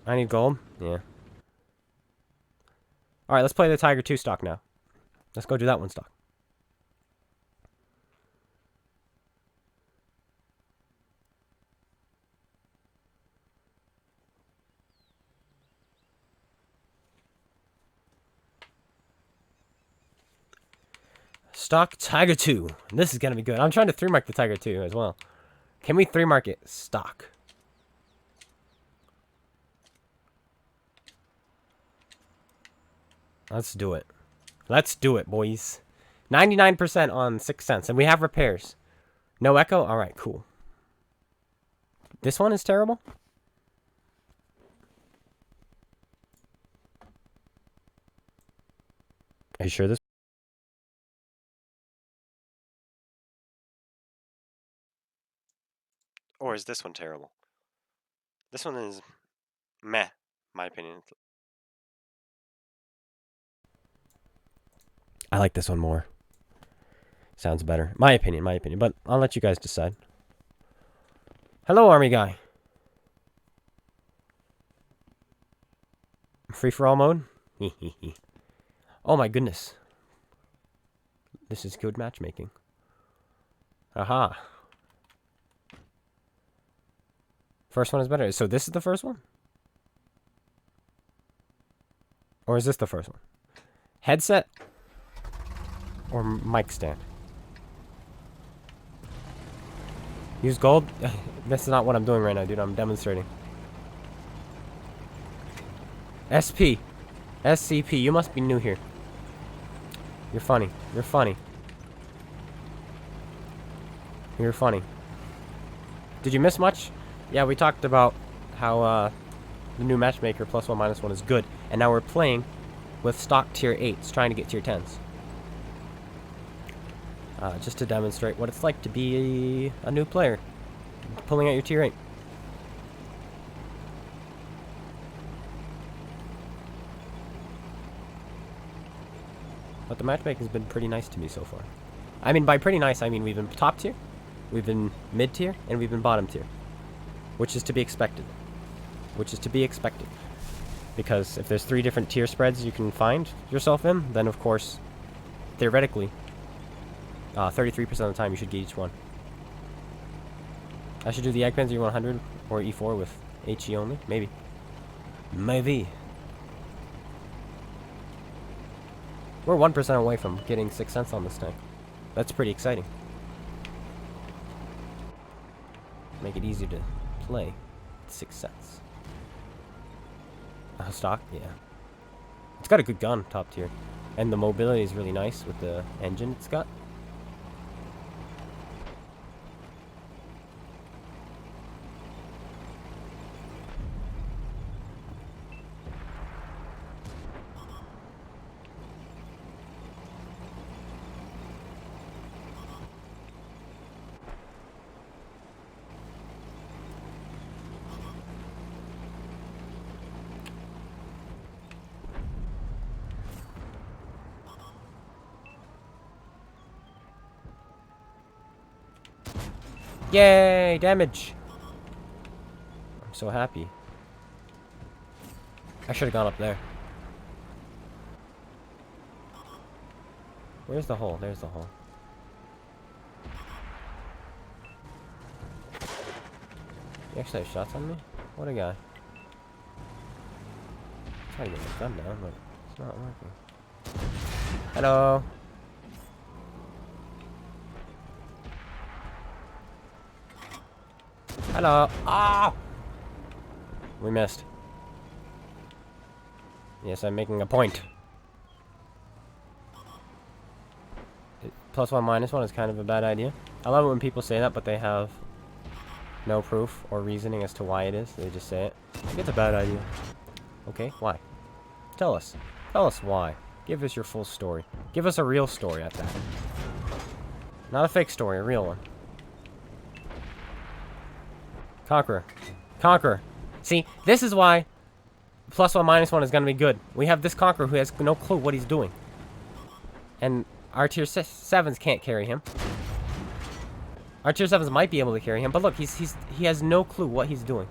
I need gold? Yeah. Alright, let's play the Tiger 2 stock now. Let's go do that one stock. Stock Tiger 2. This is gonna be good. I'm trying to 3-mark the Tiger 2 as well. Can we 3-mark it? Stock. Let's do it. Let's do it, boys. 99% on 6 cents. And we have repairs. No echo? Alright, cool. This one is terrible? Are you sure this? Or is this one terrible? This one is meh, my opinion. I like this one more. Sounds better. My opinion, but I'll let you guys decide. Hello, army guy. Free for all mode? Oh my goodness. This is good matchmaking. Aha. First one is better. So this is the first one? Or is this the first one? Headset or mic stand? Use gold? This is not what I'm doing right now, dude. I'm demonstrating. SP. SCP. You must be new here. You're funny. You're funny. You're funny. Did you miss much? Yeah, we talked about how the new matchmaker +1 - 1 is good. And now we're playing with stock tier 8s, trying to get tier 10s. Just to demonstrate what it's like to be a new player. Pulling out your tier 8. But the matchmaking's been pretty nice to me so far. I mean, by pretty nice, I mean we've been top tier, we've been mid tier, and we've been bottom tier. Which is to be expected. Which is to be expected. Because if there's 3 different tier spreads you can find yourself in, then of course, theoretically, 33% of the time you should get each one. I should do the Eggpens E100 or E4 with HE only? Maybe. Maybe. We're 1% away from getting 6 cents on this tank. That's pretty exciting. Make it easier to play. 6 cents. Stock? Yeah. It's got a good gun, top tier. And the mobility is really nice with the engine it's got. Yay! Damage! I'm so happy. I should have gone up there. Where's the hole? There's the hole. You actually have shots on me? What a guy. I'm trying to get my gun down, but it's not working. Hello! Hello. Ah! We missed. Yes, I'm making a point. +1 - 1 is kind of a bad idea. I love it when people say that, but they have no proof or reasoning as to why it is. They just say it. It's a bad idea. Okay, why? Tell us. Tell us why. Give us your full story. Give us a real story at that. Not a fake story, a real one. Conqueror. Conqueror. See, this is why +1 - 1 is going to be good. We have this Conqueror who has no clue what he's doing. And our tier 7s can't carry him. Our tier 7s might be able to carry him, but look, he has no clue what he's doing.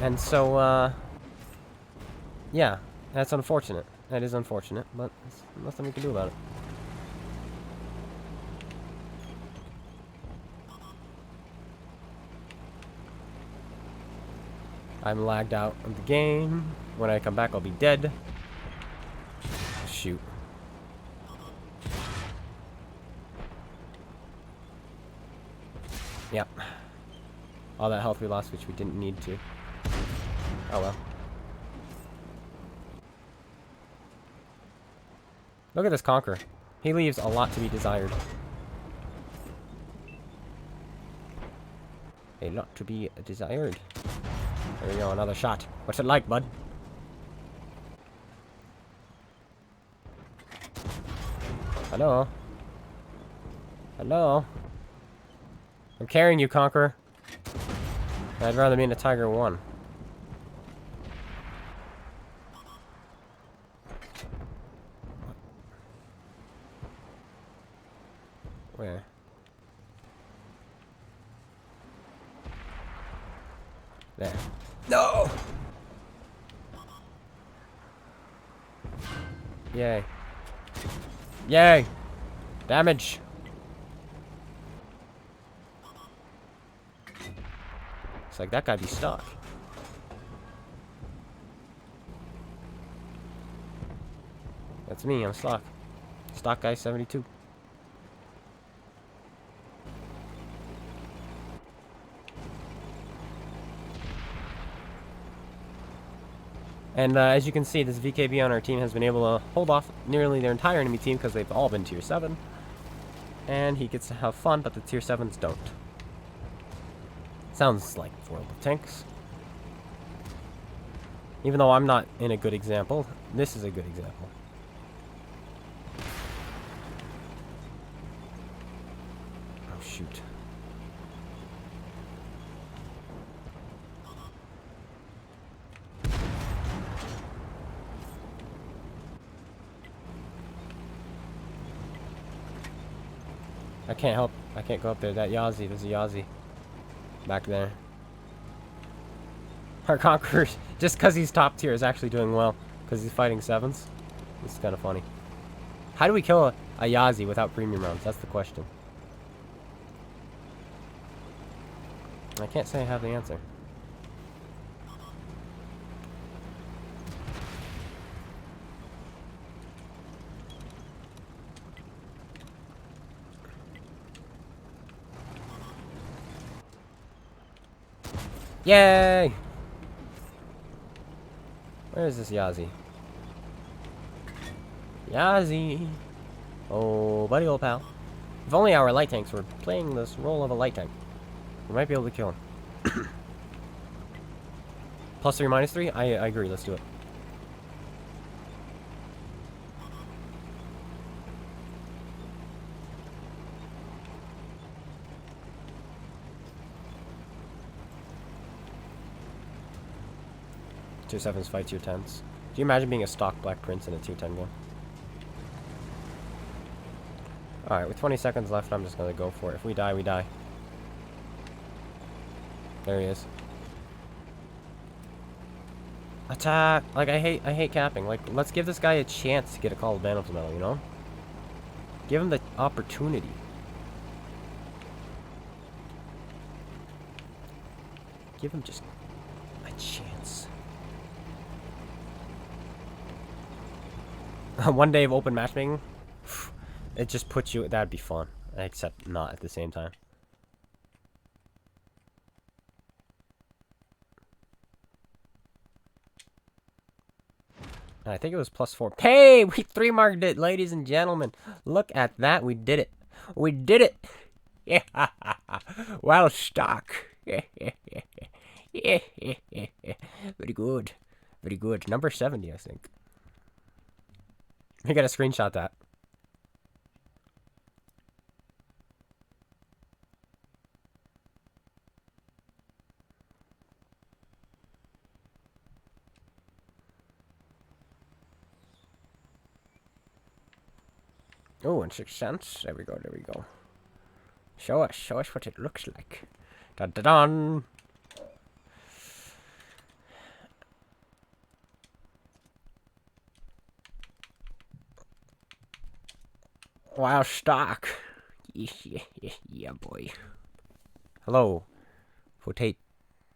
And so, yeah, that's unfortunate. That is unfortunate, but there's nothing we can do about it. I'm lagged out of the game. When I come back, I'll be dead. Shoot. Yep. All that health we lost, which we didn't need to. Oh well. Look at this Conqueror. He leaves a lot to be desired. A lot to be desired. There we go, another shot. What's it like, bud? Hello? Hello? I'm carrying you, Conqueror. I'd rather be in a Tiger 1. Where? There. No! Yay. Yay! Damage! It's like that guy be stuck. That's me, I'm stuck. Stock guy 72. And as you can see, this VKB on our team has been able to hold off nearly their entire enemy team because they've all been tier 7. And he gets to have fun, but the tier 7s don't. Sounds like World of Tanks. Even though I'm not in a good example, this is a good example. Oh, shoot. I can't help. I can't go up there. That Yazi. There's a Yazi. Back there. Our Conqueror, just because he's top tier, is actually doing well. Because he's fighting 7s. This is kind of funny. How do we kill a Yazi without premium rounds? That's the question. I can't say I have the answer. Yay! Where is this Yazi? Yazi! Oh, buddy old pal. If only our light tanks were playing this role of a light tank, we might be able to kill him. +3, -3? I agree, let's do it. Tier 7s fight tier 10s. Do you imagine being a stock Black Prince in a tier 10 game? Alright, with 20 seconds left, I'm just gonna go for it. If we die, we die. There he is. Attack! Like, I hate capping. Like, let's give this guy a chance to get a Call of Battlefield medal, you know? Give him the opportunity. Give him just a chance. One day of open matchmaking, it just puts you. That'd be fun, except not at the same time. And I think it was +4. Hey, we 3-marked it, ladies and gentlemen. Look at that, we did it. We did it. Yeah, well stock. Very good, very good. Number 70, I think. I gotta screenshot that. Oh, and 6 cents. There we go, there we go. Show us what it looks like. Dun dun dun. Wow, stock. Yeah, boy. Hello, Potate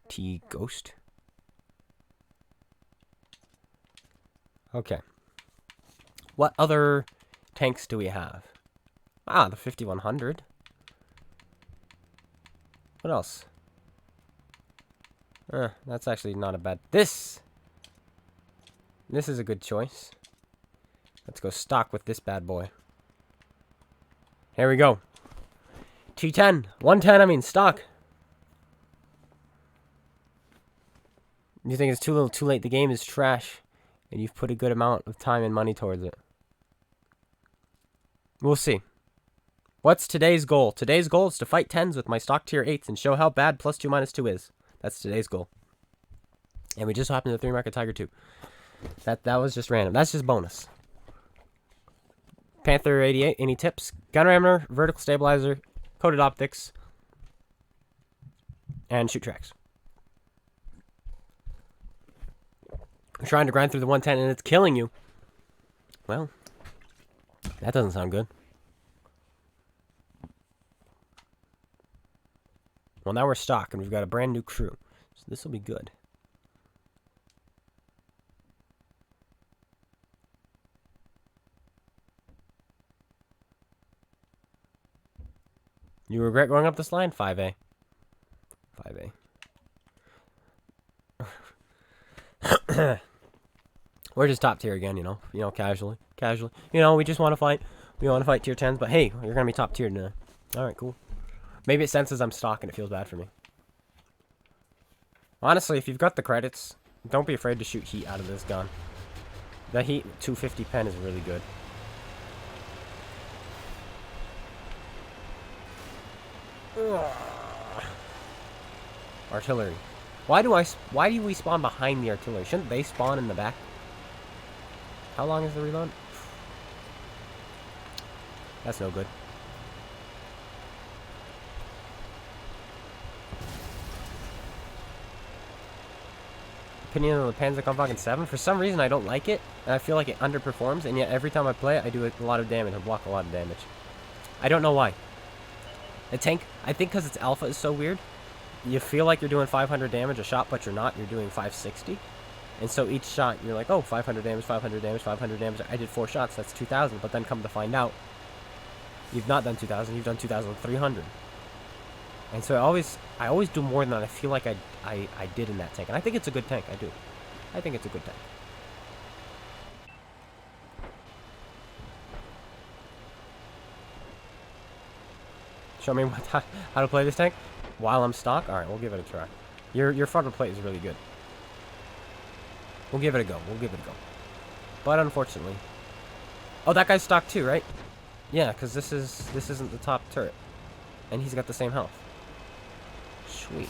T Ghost. Okay. What other tanks do we have? Ah, the 5100. What else? That's actually not a bad... This is a good choice. Let's go stock with this bad boy. Here we go. T10. 110, I mean, stock. You think it's too little, too late. The game is trash. And you've put a good amount of time and money towards it. We'll see. What's today's goal? Today's goal is to fight 10s with my stock tier 8s and show how bad +2 -2 is. That's today's goal. And we just hopped into 3 market Tiger 2. That was just random. That's just bonus. Panther 88, any tips? Gun rammer, vertical stabilizer, coated optics, and shoot tracks. I'm trying to grind through the 110 and it's killing you. Well, that doesn't sound good. Well, now we're stock and we've got a brand new crew. So this will be good. You regret going up this line? 5A. 5A. We're just top tier again, you know, casually. You know, we just want to fight. We want to fight tier 10s, but hey, you're going to be top tier now. All right, cool. Maybe it senses I'm stock and it feels bad for me. Honestly, if you've got the credits, don't be afraid to shoot heat out of this gun. The heat 250 pen is really good. Ugh. Artillery. Why do we spawn behind the artillery? Shouldn't they spawn in the back? How long is the reload? That's no good. Opinion on the Panzer Kampfwagen 7? For some reason I don't like it, and I feel like it underperforms, and yet every time I play it I do a lot of damage, I block a lot of damage. I don't know why. The tank, I think because its alpha is so weird, you feel like you're doing 500 damage a shot, but you're not, you're doing 560. And so each shot, you're like, oh, 500 damage, 500 damage, 500 damage. I did 4 shots, that's 2,000. But then come to find out, you've not done 2,000, you've done 2,300. And so I always do more than I feel like I did in that tank. And I think it's a good tank, I do. I think it's a good tank. Show me how to play this tank while I'm stock? Alright, we'll give it a try. Your frontal plate is really good. We'll give it a go. But unfortunately... Oh, that guy's stock too, right? Yeah, because this isn't the top turret. And he's got the same health. Sweet.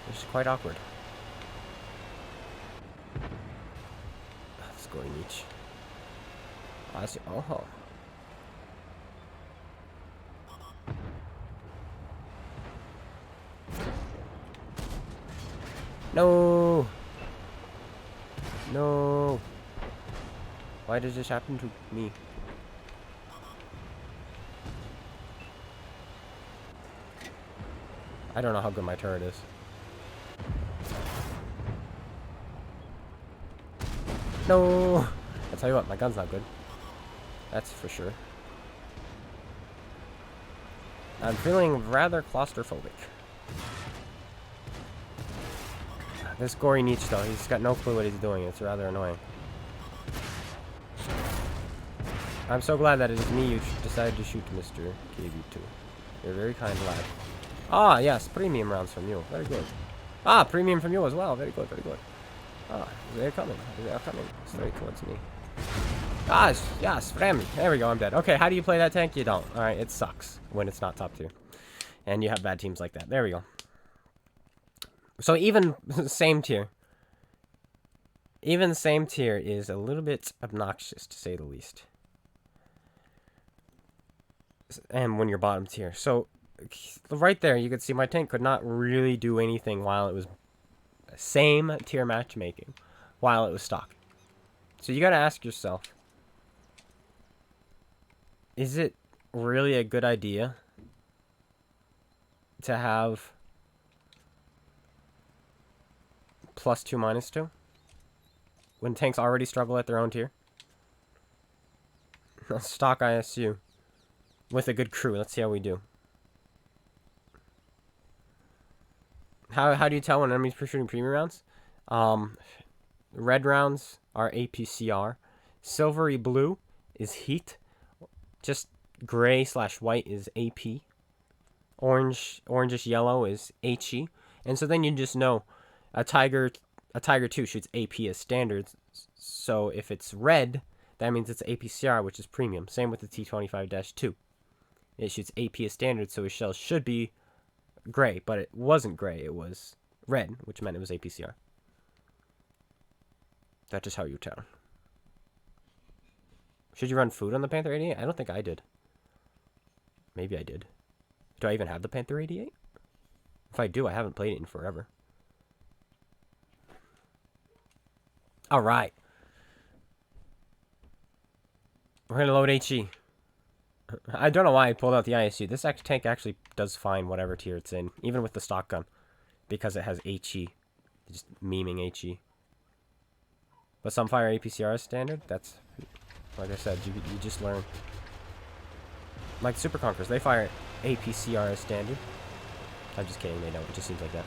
This is quite awkward. Scoring each. I see. Oh. No. No. Why does this happen to me? I don't know how good my turret is. No! I'll tell you what, my gun's not good. That's for sure. I'm feeling rather claustrophobic. This gory niche though, he's got no clue what he's doing. It's rather annoying. I'm so glad that it is me you decided to shoot, Mr. KB2. You're a very kind lad. Ah, yes, premium rounds from you. Very good. Ah, premium from you as well. Very good, very good. Ah, they're coming. They're coming straight towards me. Ah, yes, friendly. There we go, I'm dead. Okay, how do you play that tank? You don't. Alright, it sucks when it's not top tier. And you have bad teams like that. There we go. So even same tier. Even same tier is a little bit obnoxious, to say the least. And when you're bottom tier. So, right there, you could see my tank could not really do anything while it was same tier matchmaking. While it was stock. So you gotta ask yourself, is it really a good idea to have +2, -2. When tanks already struggle at their own tier. Stock ISU. With a good crew. Let's see how we do. How do you tell when enemies are shooting premium rounds? Red rounds are APCR. Silvery blue is heat. Just gray/white is AP. Orangish yellow is HE. And so then you just know a Tiger 2 shoots AP as standard. So if it's red, that means it's APCR, which is premium. Same with the T25-2. It shoots AP as standard, so his shells should be gray, but it wasn't gray. It was red, which meant it was APCR. That's just how you tell. Should you run food on the Panther 88? I don't think I did. Maybe I did. Do I even have the Panther 88? If I do, I haven't played it in forever. Alright. We're going to load HE. I don't know why I pulled out the ISU. This tank actually does fine whatever tier it's in, even with the stock gun, because it has HE. Just memeing HE. But some fire APCR is standard. That's, like I said, you just learn. Like Super Conquerors, they fire APCR as standard. I'm just kidding, they don't. It just seems like that.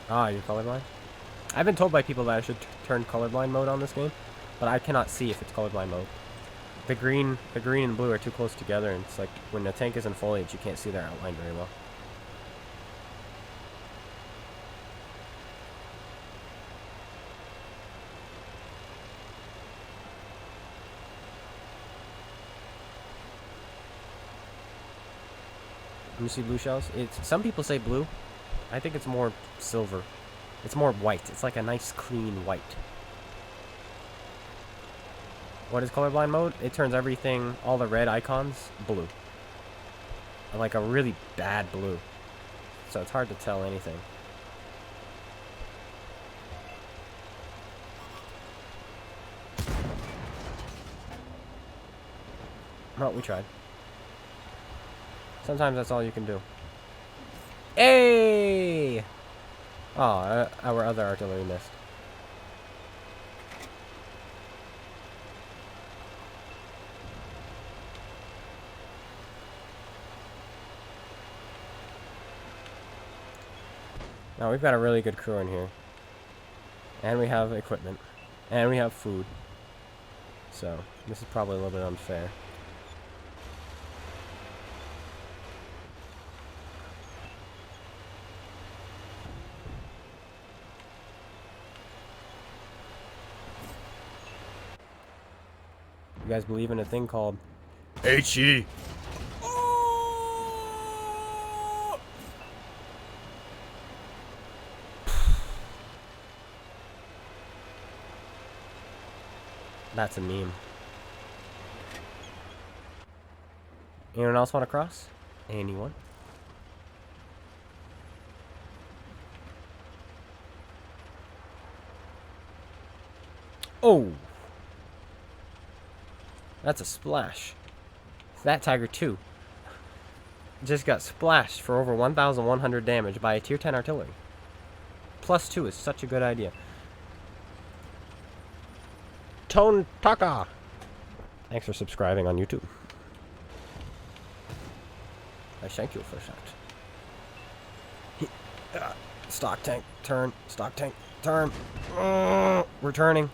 Ah, you're colorblind? I've been told by people that I should turn colorblind mode on this game, but I cannot see if it's colorblind mode. The green and blue are too close together, and it's like when the tank is in foliage, you can't see their outline very well. You see blue shells? Some people say blue. I think it's more silver. It's more white. It's like a nice clean white. What is colorblind mode? It turns everything, all the red icons, blue. Like a really bad blue. So it's hard to tell anything. Well, we tried. Sometimes that's all you can do. Hey! Oh, our other artillery missed. Now we've got a really good crew in here. And we have equipment. And we have food. So, this is probably a little bit unfair. You guys believe in a thing called HE? That's a meme. Anyone else want to cross? Anyone? Oh! That's a splash. That Tiger 2 just got splashed for over 1,100 damage by a tier 10 artillery. +2 is such a good idea. Tone Taka! Thanks for subscribing on YouTube. I shank you for a shot. Stock tank, turn. Stock tank, turn. We're turning.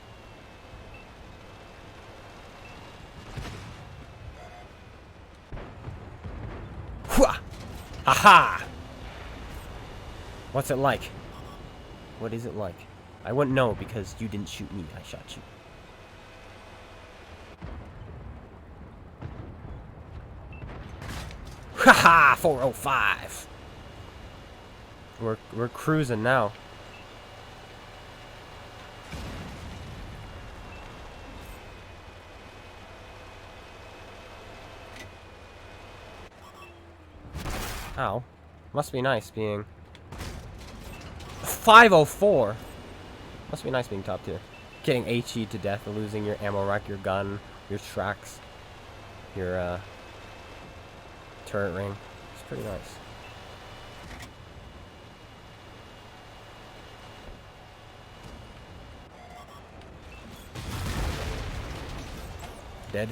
Aha! What's it like? What is it like? I wouldn't know because you didn't shoot me. I shot you. Haha! 405. We're cruising now. Ow. Must be nice being 504. Must be nice being top tier. Getting HE to death, losing your ammo rack, your gun, your tracks, your turret ring. It's pretty nice. Dead.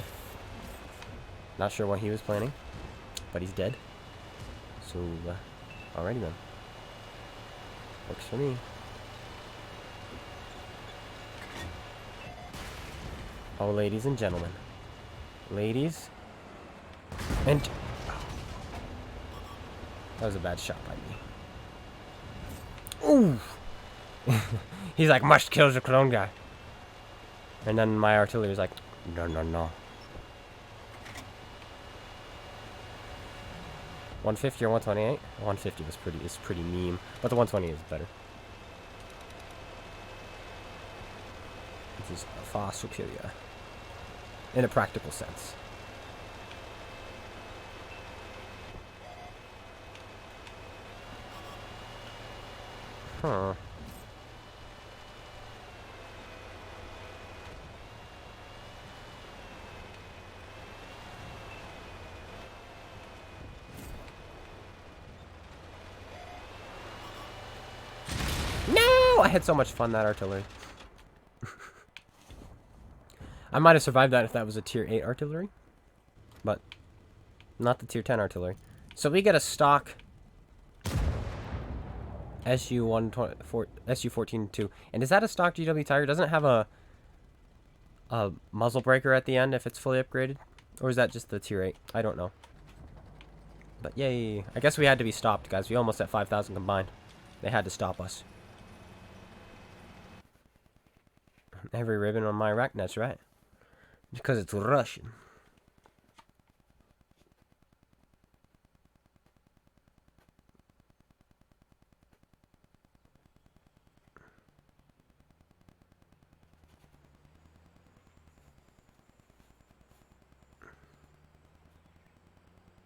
Not sure what he was planning, but he's dead. So, alrighty then. Works for me. Oh, ladies and gentlemen. Ladies and... That was a bad shot by me. Ooh! He's like, must kill the clone guy. And then my artillery's like, no, no, no. 150 or 128? 150 is pretty meme, but the 120 is better. This is far superior. In a practical sense. Huh. No! I had so much fun, that artillery. I might have survived that if that was a tier 8 artillery. But not the tier 10 artillery. So we get a stock SU-14-2. And is that a stock GW Tiger? Doesn't it have a muzzle breaker at the end if it's fully upgraded? Or is that just the tier 8? I don't know. But yay. I guess we had to be stopped, guys. We almost at 5,000 combined. They had to stop us. Every ribbon on my rack, that's right. Because it's Russian.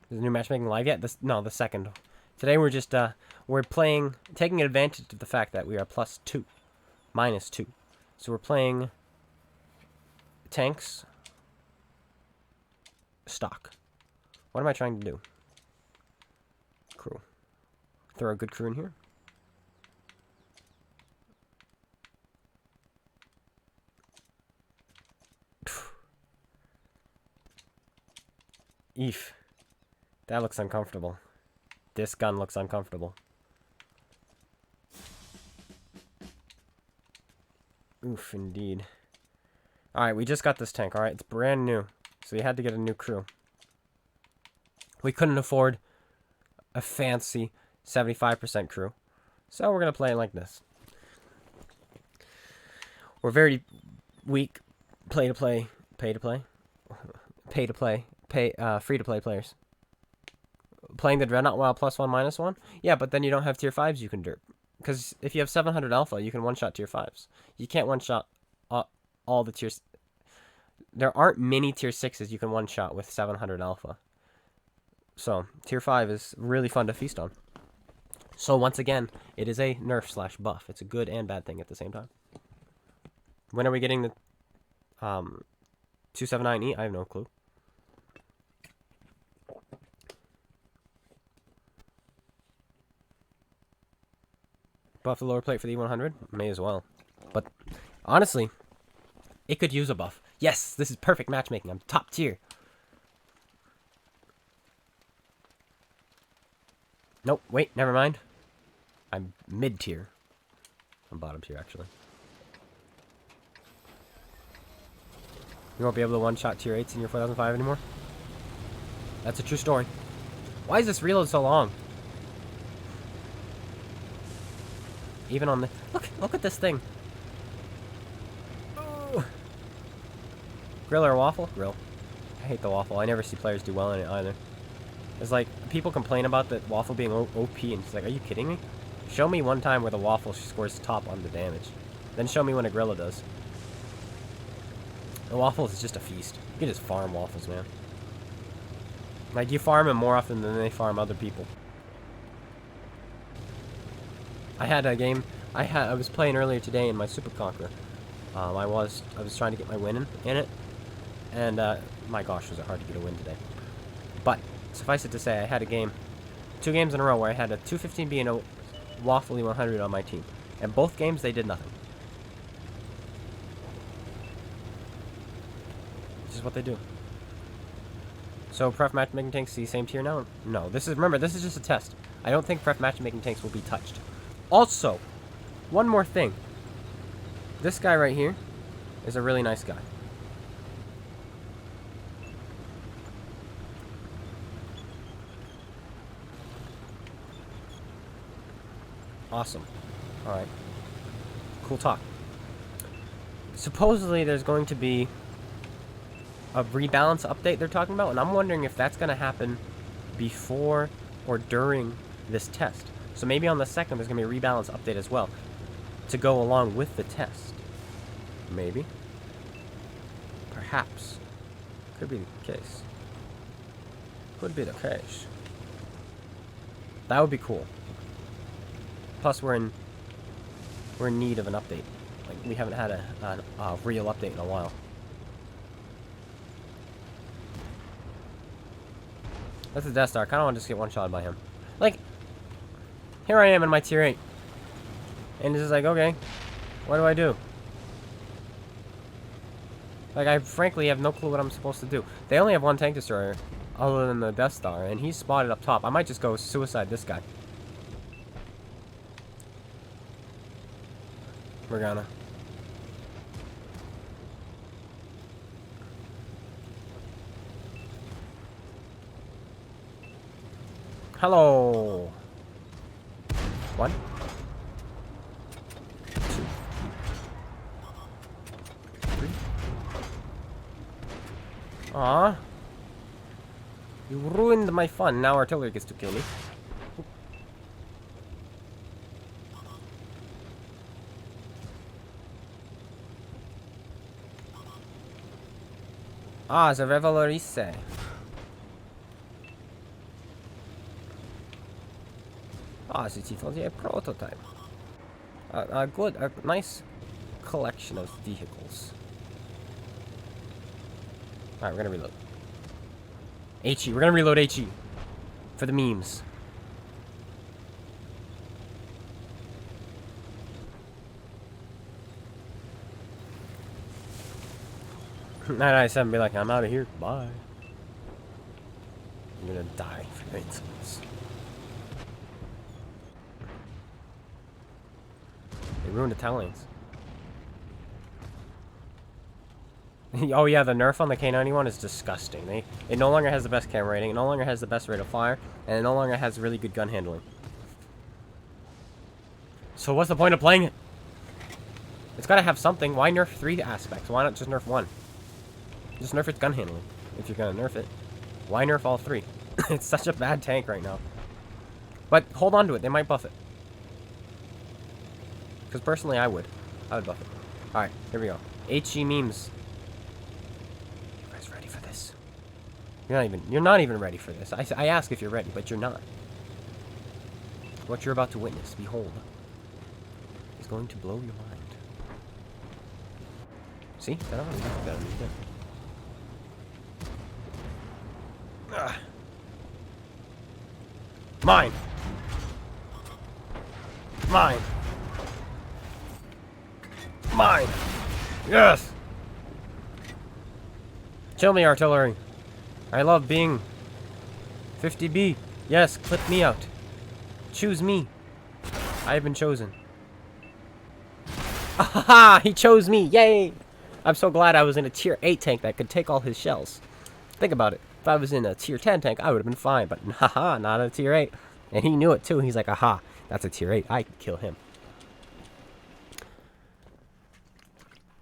Is the new matchmaking live yet? No, the second. Today we're just we're playing, taking advantage of the fact that we are +2, -2. So we're playing tanks, stock. What am I trying to do? Crew. Throw a good crew in here. Eef. That looks uncomfortable. This gun looks uncomfortable. Oof, indeed. Alright, we just got this tank, alright? It's brand new. So we had to get a new crew. We couldn't afford a fancy 75% crew. So we're going to play it like this. We're very weak free-to-play players. Playing the Dreadnought while +1, -1? Yeah, but then you don't have tier 5s you can derp. Because if you have 700 alpha, you can one-shot tier 5s. You can't one-shot all the tiers. There aren't many tier 6s you can one-shot with 700 alpha. So, tier 5 is really fun to feast on. So, once again, it is a nerf/buff. It's a good and bad thing at the same time. When are we getting the 279E? I have no clue. Buff the lower plate for the E100? May as well. But, honestly, it could use a buff. Yes, this is perfect matchmaking. I'm top tier. Nope, wait, never mind. I'm mid-tier. I'm bottom tier, actually. You won't be able to one-shot tier 8s in your 4005 anymore? That's a true story. Why is this reload so long? Even on the... Look at this thing. Oh. Grill or waffle? Grill. I hate the waffle. I never see players do well in it either. It's like, people complain about the waffle being OP, and it's like, are you kidding me? Show me one time where the waffle scores top on the damage. Then show me when a Grilla does. The waffles is just a feast. You can just farm waffles, man. Like, you farm them more often than they farm other people. I had a game, I was playing earlier today in my Super Conqueror. I was trying to get my win in it. And, my gosh, was it hard to get a win today. But, suffice it to say, I had a game, 2 games in a row where I had a 215B and a Waffly 100 on my team. And both games, they did nothing. This is what they do. So Pref Matchmaking tanks see same tier now? No, this is, remember, this is just a test. I don't think Pref Matchmaking tanks will be touched. Also, one more thing. This guy right here is a really nice guy. Awesome. Alright. Cool talk. Supposedly there's going to be a rebalance update they're talking about, and I'm wondering if that's going to happen before or during this test. So maybe on the second there's going to be a rebalance update as well to go along with the test. Maybe. Perhaps. Could be the case. Could be the case. That would be cool. Plus we're in need of an update. Like, we haven't had a real update in a while. That's a Death Star. I kind of want to just get one-shot by him. Like, here I am in my tier 8. And it's just like, okay, what do I do? Like, I frankly have no clue what I'm supposed to do. They only have one tank destroyer, other than the Death Star, and he's spotted up top. I might just go suicide this guy. We're gonna. Hello. 1, 2, 3. Aw. You ruined my fun. Now artillery gets to kill me. Ah, the Revelorice. Ah, it's a prototype. A nice collection of vehicles. Alright, we're gonna reload. HE, we're gonna reload HE. For the memes. .997 be like, I'm out of here. Bye. I'm gonna die for your insolence. They ruined the Talons. Oh yeah, the nerf on the K91 is disgusting. It no longer has the best camera rating, it no longer has the best rate of fire, and it no longer has really good gun handling. So what's the point of playing it? It's gotta have something. Why nerf 3 aspects? Why not just nerf 1? Just nerf its gun handling, if you're gonna nerf it. Why nerf all 3? It's such a bad tank right now. But hold on to it, they might buff it. Because personally, I would buff it. Alright, here we go. HE memes. You guys ready for this? You're not even ready for this. I ask if you're ready, but you're not. What you're about to witness, behold, is going to blow your mind. See? That already looks better than you did. Mine! Mine! Mine! Yes! Kill me, artillery. I love being 50B. Yes, clip me out. Choose me. I have been chosen. Ahaha! He chose me! Yay! I'm so glad I was in a tier 8 tank that could take all his shells. Think about it. If I was in a tier 10 tank, I would have been fine. But haha, not a tier 8. And he knew it too. He's like, aha, that's a tier 8. I can kill him.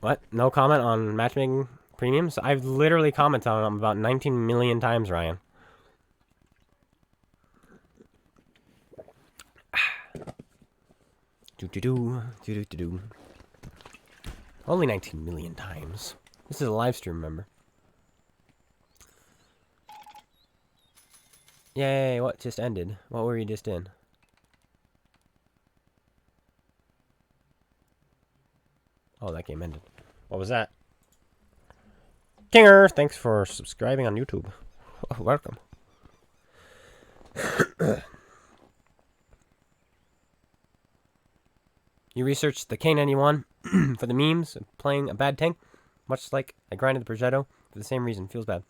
What? No comment on matchmaking premiums? I've literally commented on them about 19 million times, Ryan. Do. Only 19 million times. This is a live stream, remember? Yay, what just ended? What were you just in? Oh, that game ended. What was that? Kinger, thanks for subscribing on YouTube. Oh, welcome. You researched the K91 for the memes of playing a bad tank, much like I grinded the Progetto. For the same reason. Feels bad.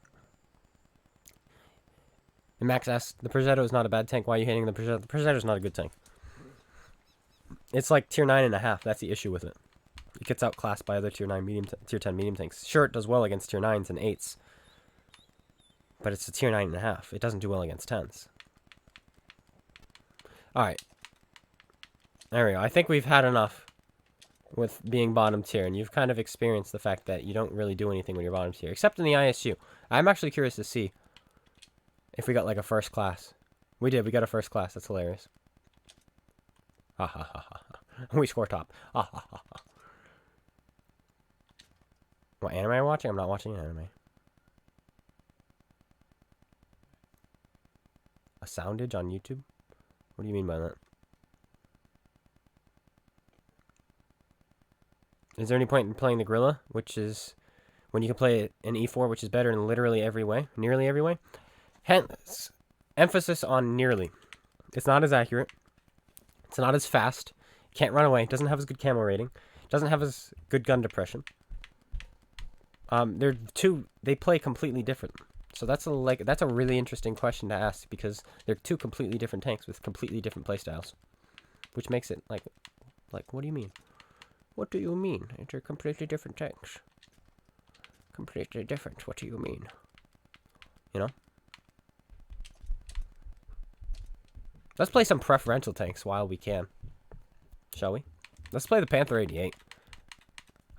And Max asks, the Progetto is not a bad tank. Why are you hating the Progetto? The Progetto is not a good tank. It's like tier 9.5. That's the issue with it. It gets outclassed by other tier 10 medium tanks. Sure, it does well against tier 9s and 8s. But it's a tier 9.5. It doesn't do well against 10s. Alright. There we go. I think we've had enough with being bottom tier. And you've kind of experienced the fact that you don't really do anything when you're bottom tier. Except in the ISU. I'm actually curious to see if we got like a first class. We did. We got a first class. That's hilarious. Ha ha ha ha. We score top. Ha ha ha ha. What anime am I watching? I'm not watching an anime. A soundage on YouTube? What do you mean by that? Is there any point in playing the Gorilla, which is when you can play an E4, which is better in literally every way, nearly every way? Hence, emphasis on nearly. It's not as accurate. It's not as fast. It can't run away. It doesn't have as good camo rating. It doesn't have as good gun depression. They play completely different. So that's a really interesting question to ask because they're two completely different tanks with completely different playstyles, which makes it like what do you mean? What do you mean? They're completely different tanks. Completely different. What do you mean? You know? Let's play some preferential tanks while we can. Shall we? Let's play the Panther 88.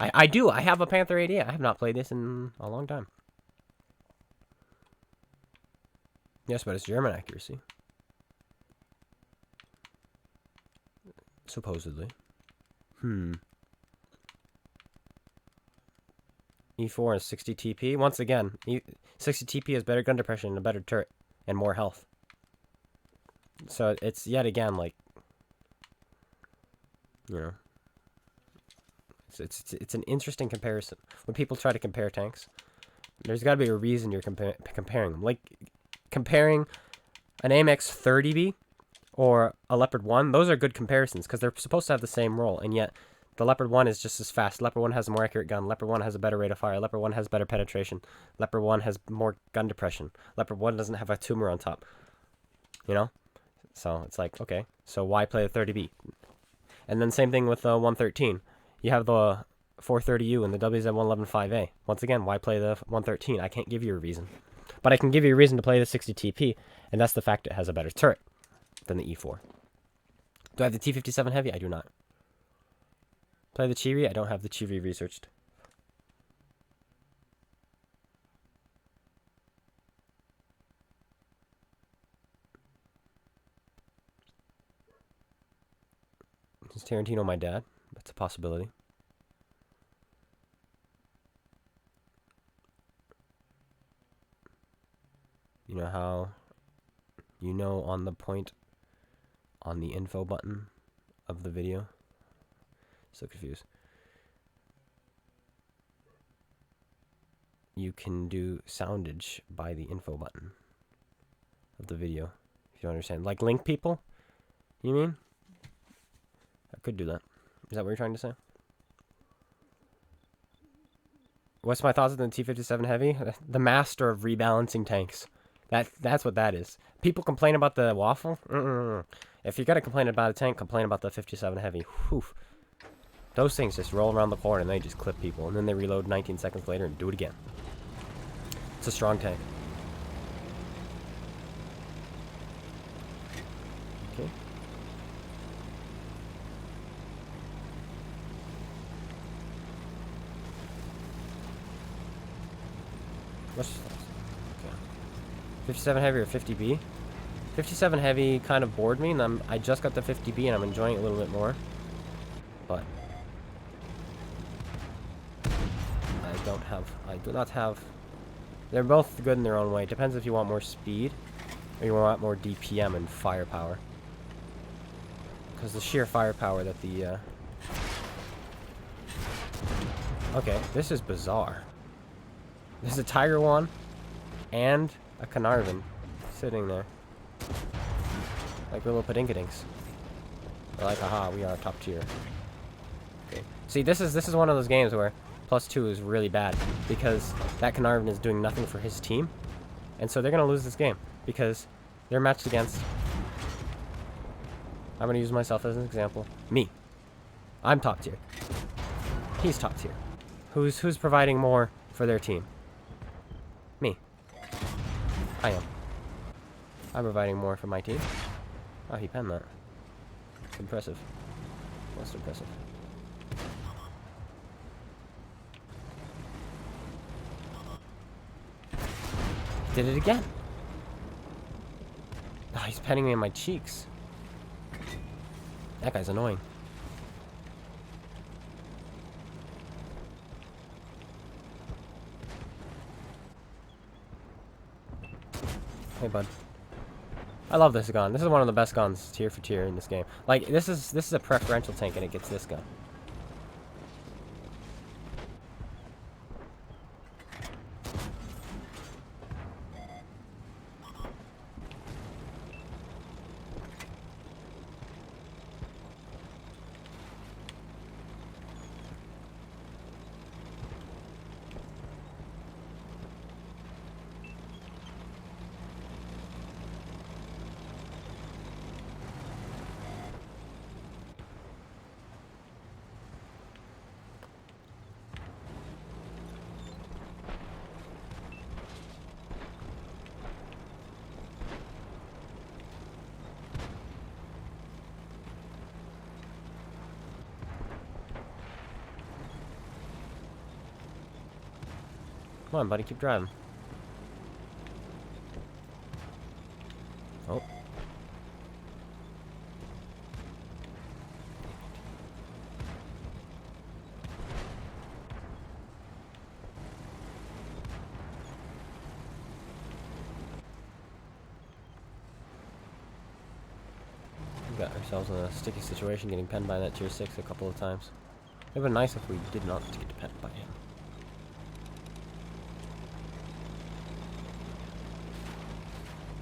I do. I have a Panther 88. I have not played this in a long time. Yes, but it's German accuracy. Supposedly. E4 is 60 TP. Once again, 60 TP has better gun depression and a better turret and more health. So it's yet again like, you know, it's an interesting comparison. When people try to compare tanks, there's got to be a reason you're comparing them. Like comparing an AMX 30B or a Leopard 1, those are good comparisons because they're supposed to have the same role, and yet the Leopard 1 is just as fast. Leopard 1 has a more accurate gun. Leopard 1 has a better rate of fire. Leopard 1 has better penetration. Leopard 1 has more gun depression. Leopard 1 doesn't have a tumor on top. You know? So it's like, okay, so why play the 30B? And then same thing with the 113. You have the 430U and the WZ-111-5A. Once again, why play the 113? I can't give you a reason. But I can give you a reason to play the 60 TP, and that's the fact it has a better turret than the E4. Do I have the T57 Heavy? I do not. Play the Chiri? I don't have the Chiri researched. Is Tarantino my dad? That's a possibility. You know how you know on the point on the info button of the video? So confused. You can do soundage by the info button of the video. If you don't understand. Like link people? You mean? I could do that. Is that what you're trying to say? What's my thoughts on the T57 Heavy? The master of rebalancing tanks. That's what that is. People complain about the waffle. If you're gonna complain about a tank, complain about the 57 Heavy. Whew. Those things just roll around the corner and they just clip people, and then they reload 19 seconds later and do it again. It's a strong tank. Okay. What's okay. 57 Heavy or 50B? 57 Heavy kind of bored me, and I just got the 50B and I'm enjoying it a little bit more. But I do not have. They're both good in their own way. It depends if you want more speed or you want more DPM and firepower. Because the sheer firepower that the okay, this is bizarre. There's a Tiger One and a Carnarvon sitting there. Like little padinkadinks. They're like, haha, we are top tier. Okay. See, this is one of those games where +2 is really bad because that Carnarvon is doing nothing for his team. And so they're going to lose this game because they're matched against... I'm going to use myself as an example. Me. I'm top tier. He's top tier. Who's providing more for their team? Me. I am. I'm providing more for my team. Oh, he penned that. Impressive. Most impressive. He did it again. Oh, he's penning me in my cheeks. That guy's annoying. Hey, bud. I love this gun. This is one of the best guns, tier for tier, in this game. Like, this is a preferential tank, and it gets this gun. Come on, buddy, keep driving. Oh. We got ourselves in a sticky situation, getting penned by that tier 6 a couple of times. It would have been nice if we did not get penned by him.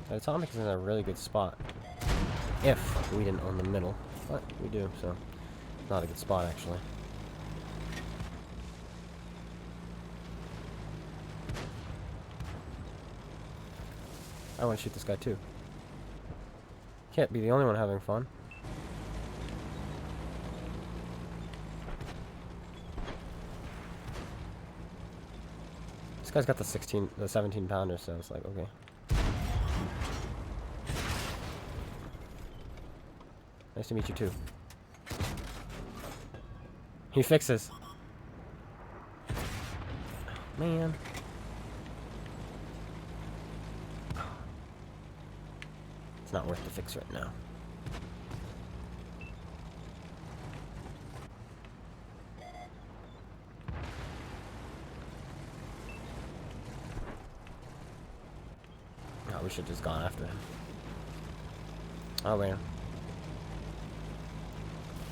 The atomic is in a really good spot. If we didn't own the middle. But we do, so not a good spot actually. I want to shoot this guy too. Can't be the only one having fun. This guy's got the 17 pounder, so it's like, okay. Nice to meet you too. He fixes. Man. It's not worth the fix right now. Oh, we should have just gone after him. Oh, man.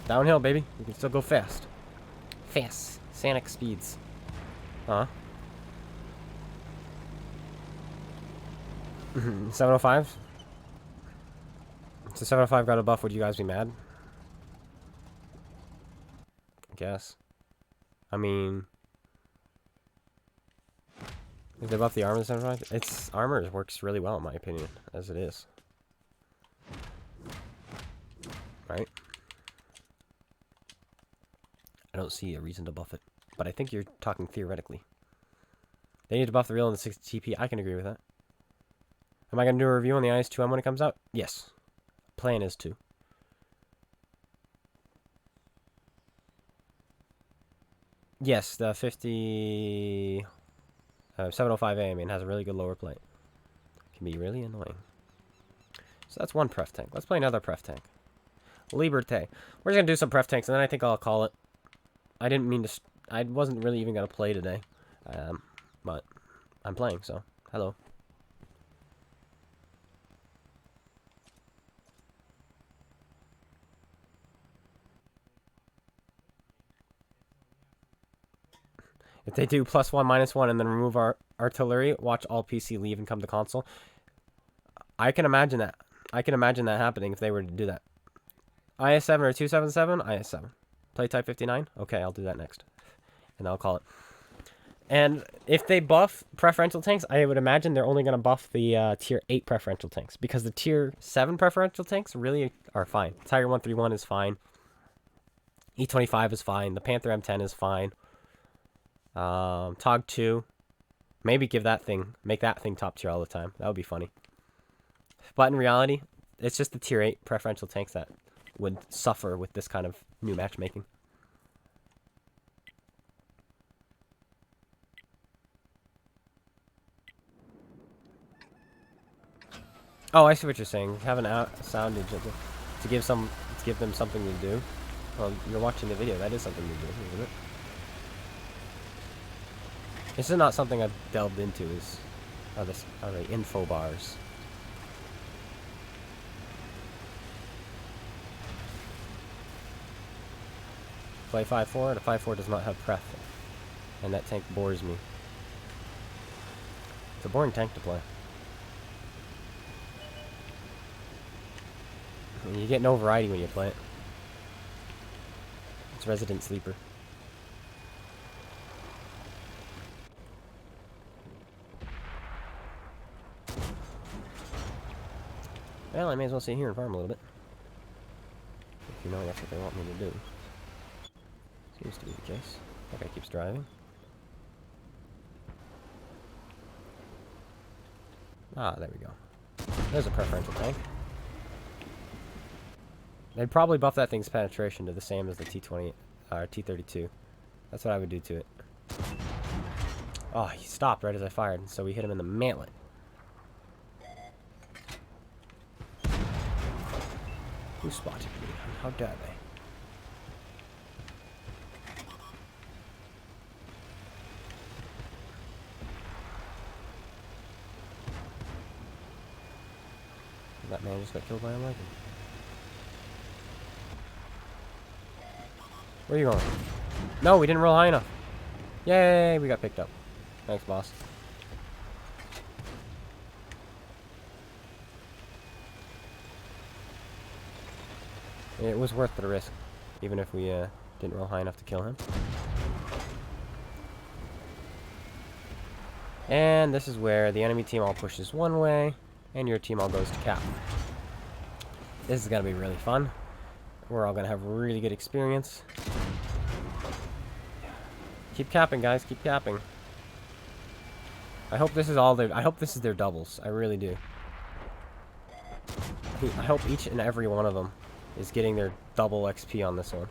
Downhill, baby. You can still go fast. Fast. Sonic speeds. Huh? 705? So 705 got a buff, would you guys be mad? I guess. I mean... If they buff the armor to 705? Its armor works really well, in my opinion, as it is. Right? I don't see a reason to buff it. But I think you're talking theoretically. They need to buff the reel and the 60 TP. I can agree with that. Am I going to do a review on the IS-2M when it comes out? Yes. Plan is to. Yes, the 705A, I mean, has a really good lower plate. Can be really annoying. So that's one pref tank. Let's play another pref tank. Liberté. We're just going to do some pref tanks, and then I think I'll call it. I didn't mean to... I wasn't really even going to play today. But I'm playing, so hello. If they do +1, -1, and then remove our artillery, watch all PC leave and come to console. I can imagine that. I can imagine that happening if they were to do that. IS-7 or 277? IS-7. Play type 59? Okay, I'll do that next. And I'll call it. And if they buff preferential tanks, I would imagine they're only going to buff the tier 8 preferential tanks. Because the tier 7 preferential tanks really are fine. Tiger 131 is fine. E25 is fine. The Panther M10 is fine. Tog 2. Maybe make that thing top tier all the time. That would be funny. But in reality, it's just the tier 8 preferential tanks that would suffer with this kind of new matchmaking. Oh, I see what you're saying. Have an soundage to give them something to do. Well, you're watching the video. That is something to do, isn't it? This is not something I've delved into. Are the info bars? Play 5-4. The 5-4 does not have pref, and that tank bores me. It's a boring tank to play. You get no variety when you play it. It's resident sleeper. Well, I may as well sit here and farm a little bit. If you know that's what they want me to do. Seems to be the case. That guy keeps driving. Ah, there we go. There's a preferential tank. They'd probably buff that thing's penetration to the same as the T20 or T32. That's what I would do to it. Oh, he stopped right as I fired, so we hit him in the mantlet. Who spotted me? How dare they? That man just got killed by a Lycan. Where are you going? No, we didn't roll high enough. Yay, we got picked up. Thanks, boss. It was worth the risk, even if we didn't roll high enough to kill him. And this is where the enemy team all pushes one way, and your team all goes to cap. This is going to be really fun. We're all going to have really good experience. Keep capping, guys. Keep capping. I hope this is all their... I hope this is their doubles. I really do. I hope each and every one of them is getting their double XP on this one.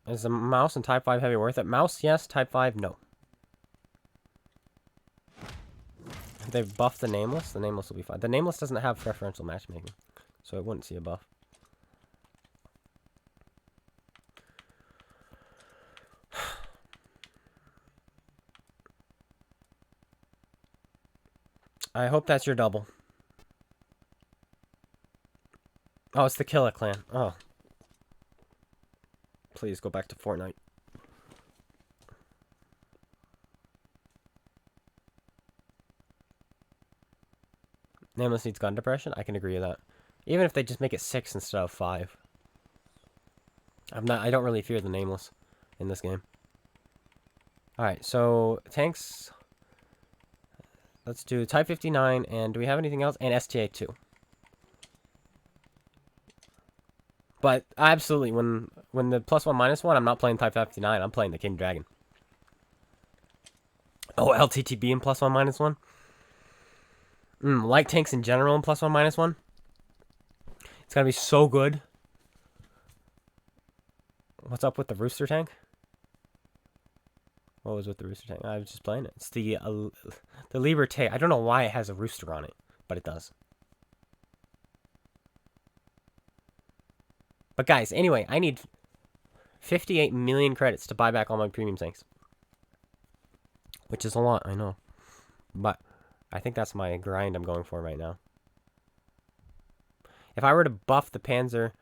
Is the mouse and Type 5 heavy worth it? Mouse, yes. Type 5, no. If they've buffed the Nameless, the Nameless will be fine. The Nameless doesn't have preferential matchmaking, so it wouldn't see a buff. I hope that's your double. Oh, it's the Killer Clan. Oh. Please go back to Fortnite. Nameless needs gun depression? I can agree with that. Even if they just make it 6 instead of 5. I don't really fear the Nameless in this game. Alright, so tanks. Let's do Type 59, and do we have anything else? And STA 2. But absolutely, when the +1 -1, I'm not playing Type 59. I'm playing the King Dragon. Oh, LTTB in +1 -1. Light tanks in general in +1 -1. It's gonna be so good. What's up with the Rooster tank? What was with the Rooster tank? I was just playing it. It's the Liberté. I don't know why it has a rooster on it, but it does. But guys, anyway, I need 58 million credits to buy back all my premium tanks. Which is a lot, I know. But I think that's my grind I'm going for right now. If I were to buff the Panzer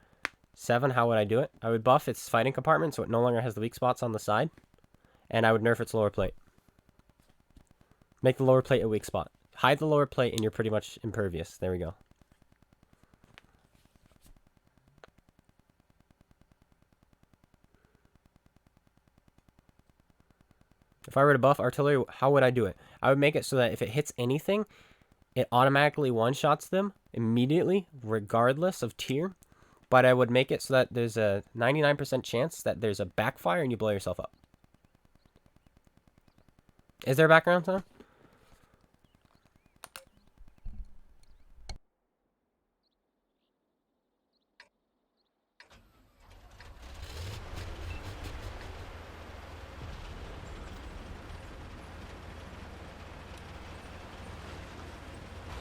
7, how would I do it? I would buff its fighting compartment so it no longer has the weak spots on the side. And I would nerf its lower plate. Make the lower plate a weak spot. Hide the lower plate and you're pretty much impervious. There we go. If I were to buff artillery, how would I do it? I would make it so that if it hits anything, it automatically one-shots them immediately, regardless of tier. But I would make it so that there's a 99% chance that there's a backfire and you blow yourself up. Is there a background sound?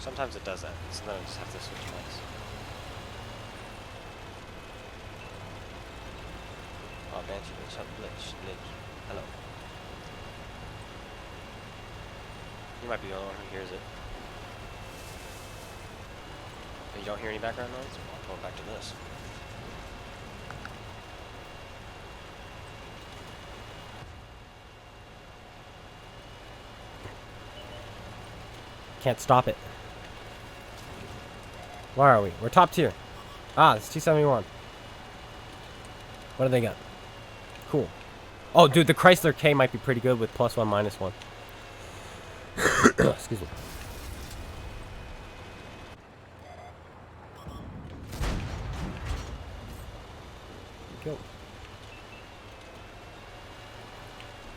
Sometimes it does that, so then I just have to switch mics. Oh, Banshee, what's up? Glitch. Hello. You might be the only one who hears it. But you don't hear any background noise? Well, I'm going back to this. Can't stop it. Where are we? We're top tier. Ah, it's 271. What do they got? Cool. Oh, dude, the Chrysler K might be pretty good with +1, -1. Excuse me. Go.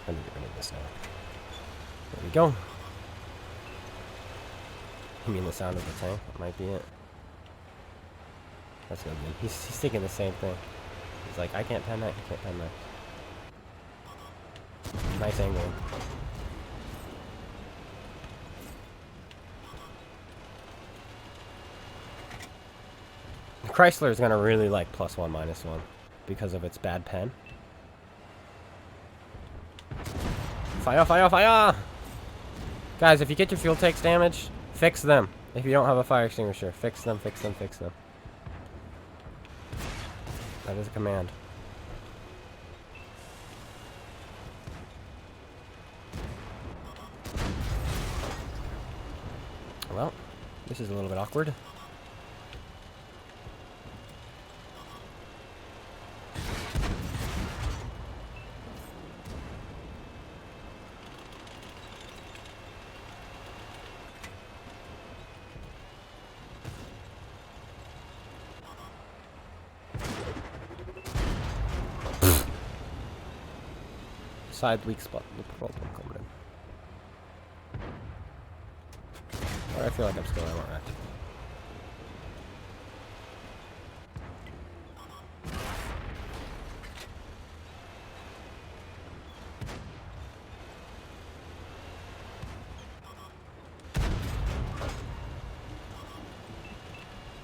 Let me get rid of this now. There we go. You mean the sound of the tank? That might be it. That's no good. He's thinking the same thing. He's like, I can't pen that, I can't pen that. Nice angle. Chrysler is gonna really like +1, -1 because of its bad pen. Fire, fire, fire! Guys, if you get your fuel tanks damaged, fix them. If you don't have a fire extinguisher, fix them, fix them, fix them. That is a command. Well, this is a little bit awkward. Side weak spot, no problem coming in. Or I feel like I'm still on right.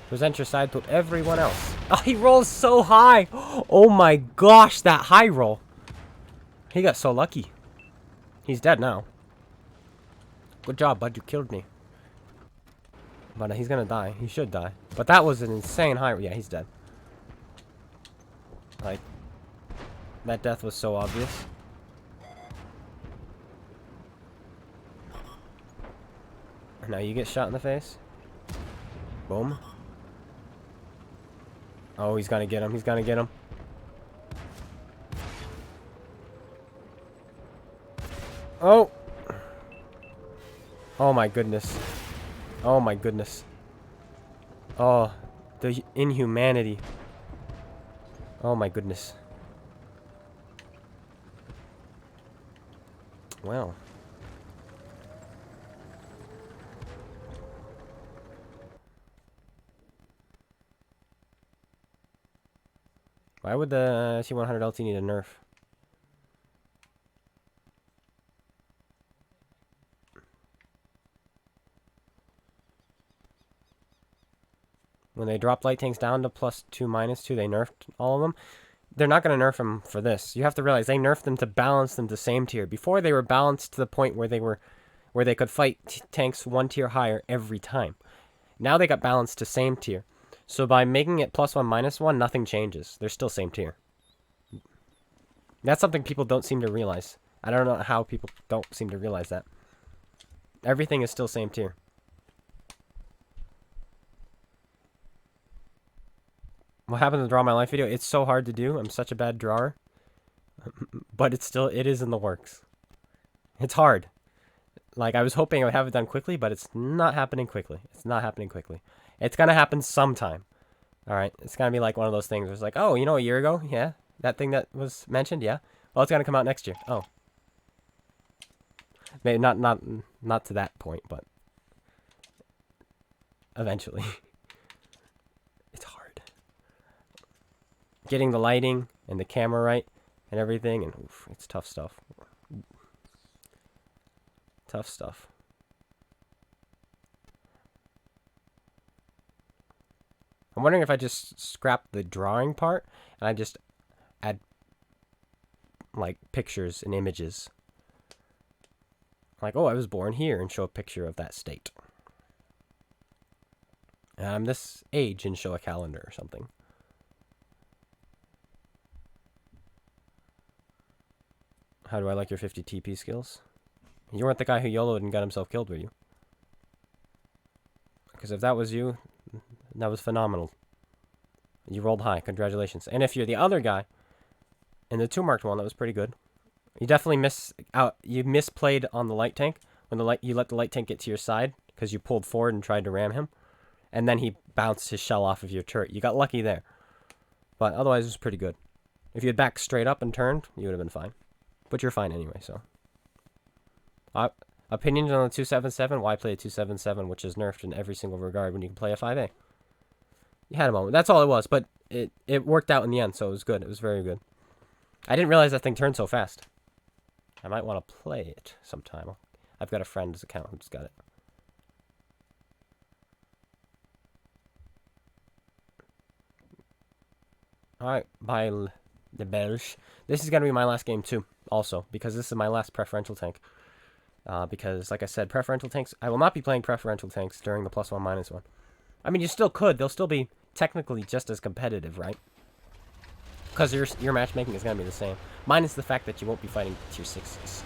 Present your side to everyone else. Oh, he rolls so high! Oh my gosh, that high roll! He got so lucky. He's dead now. Good job, bud. You killed me. But he's gonna die. He should die. But that was an insane high. Yeah, he's dead. Like, that death was so obvious. Now you get shot in the face. Boom. Oh, he's gonna get him. He's gonna get him. Oh! Oh my goodness. Oh my goodness. Oh, the inhumanity. Oh my goodness. Well. Why would the C100 LT need a nerf? When they dropped light tanks down to +2, -2, they nerfed all of them. They're not going to nerf them for this. You have to realize they nerfed them to balance them to same tier. Before they were balanced to the point where they could fight tanks 1 tier higher every time. Now they got balanced to same tier. So by making it +1, -1, nothing changes. They're still same tier. That's something people don't seem to realize. I don't know how people don't seem to realize that. Everything is still same tier. What happened to the Draw My Life video? It's so hard to do. I'm such a bad drawer. But it is in the works. It's hard. Like, I was hoping I would have it done quickly, but it's not happening quickly. It's not happening quickly. It's gonna happen sometime. All right, it's gonna be like one of those things where it's like, oh, you know, a year ago, yeah, that thing that was mentioned, yeah. Well, it's gonna come out next year. Oh, maybe not to that point, but eventually. It's hard. Getting the lighting and the camera right and everything, and oof, it's tough stuff. Tough stuff. I'm wondering if I just scrap the drawing part and I just add like pictures and images. Like, oh, I was born here, and show a picture of that state. And I'm this age, and show a calendar or something. How do I like your 50 TP skills? You weren't the guy who YOLO'd and got himself killed, were you? Because if that was you, that was phenomenal. You rolled high. Congratulations. And if you're the other guy in the 2 marked one, that was pretty good. You definitely you misplayed on the light tank when you let the light tank get to your side because you pulled forward and tried to ram him, and then he bounced his shell off of your turret. You got lucky there, but otherwise it was pretty good. If you had backed straight up and turned, you would have been fine. But you're fine anyway. So, opinions on the 277? Why play a 277, which is nerfed in every single regard when you can play a 5A? You had a moment. That's all it was, but it worked out in the end, so it was good. It was very good. I didn't realize that thing turned so fast. I might want to play it sometime. I've got a friend's account who's got it. Alright, bye, the Belge. This is going to be my last game, too, also, because this is my last preferential tank. Because, like I said, preferential tanks... I will not be playing preferential tanks during the +1, -1. I mean, you still could. They'll still be technically just as competitive, right? Because your matchmaking is going to be the same. Minus the fact that you won't be fighting tier 6s.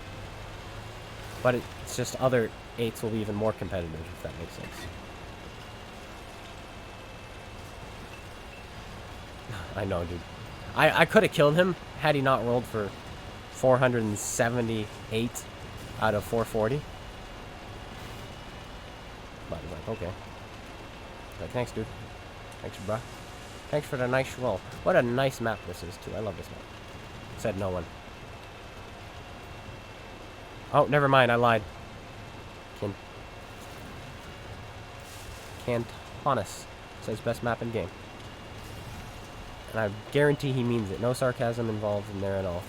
But it's just other 8s will be even more competitive, if that makes sense. I know, dude. I could have killed him had he not rolled for 478 out of 440. But I was like, okay. Like, thanks, dude. Thanks, bruh. Thanks for the nice roll. What a nice map this is, too. I love this map. Said no one. Oh, never mind. I lied. Cantonis says best map in game. And I guarantee he means it. No sarcasm involved in there at all.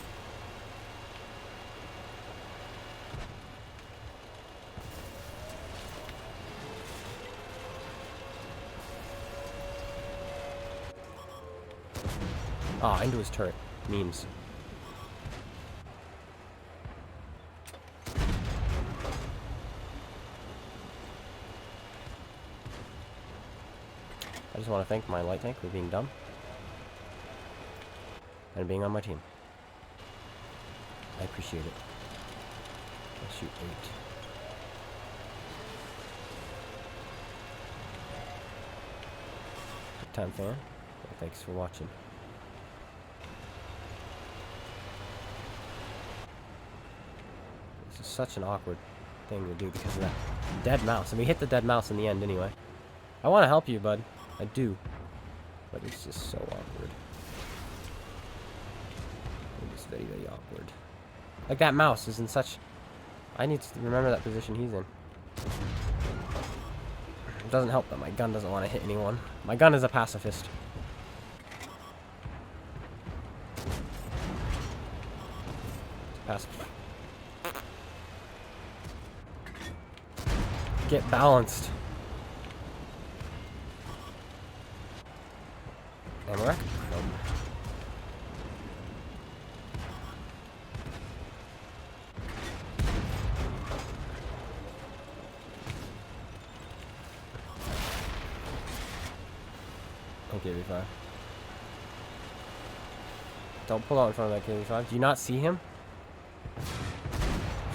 Ah, into his turret. Memes. I just want to thank my light tank for being dumb. And being on my team. I appreciate it. I'll shoot 8. Good time, fan. Well, thanks for watching. This is such an awkward thing to do because of that dead mouse. And we hit the dead mouse in the end anyway. I want to help you, bud. I do. But it's just so awkward. It's very, very awkward. Like, that mouse is in such... I need to remember that position he's in. It doesn't help that my gun doesn't want to hit anyone. My gun is a pacifist. Pacifist. Get balanced. And wreck. Okay, KV5. Don't pull out in front of that KV5. Do you not see him?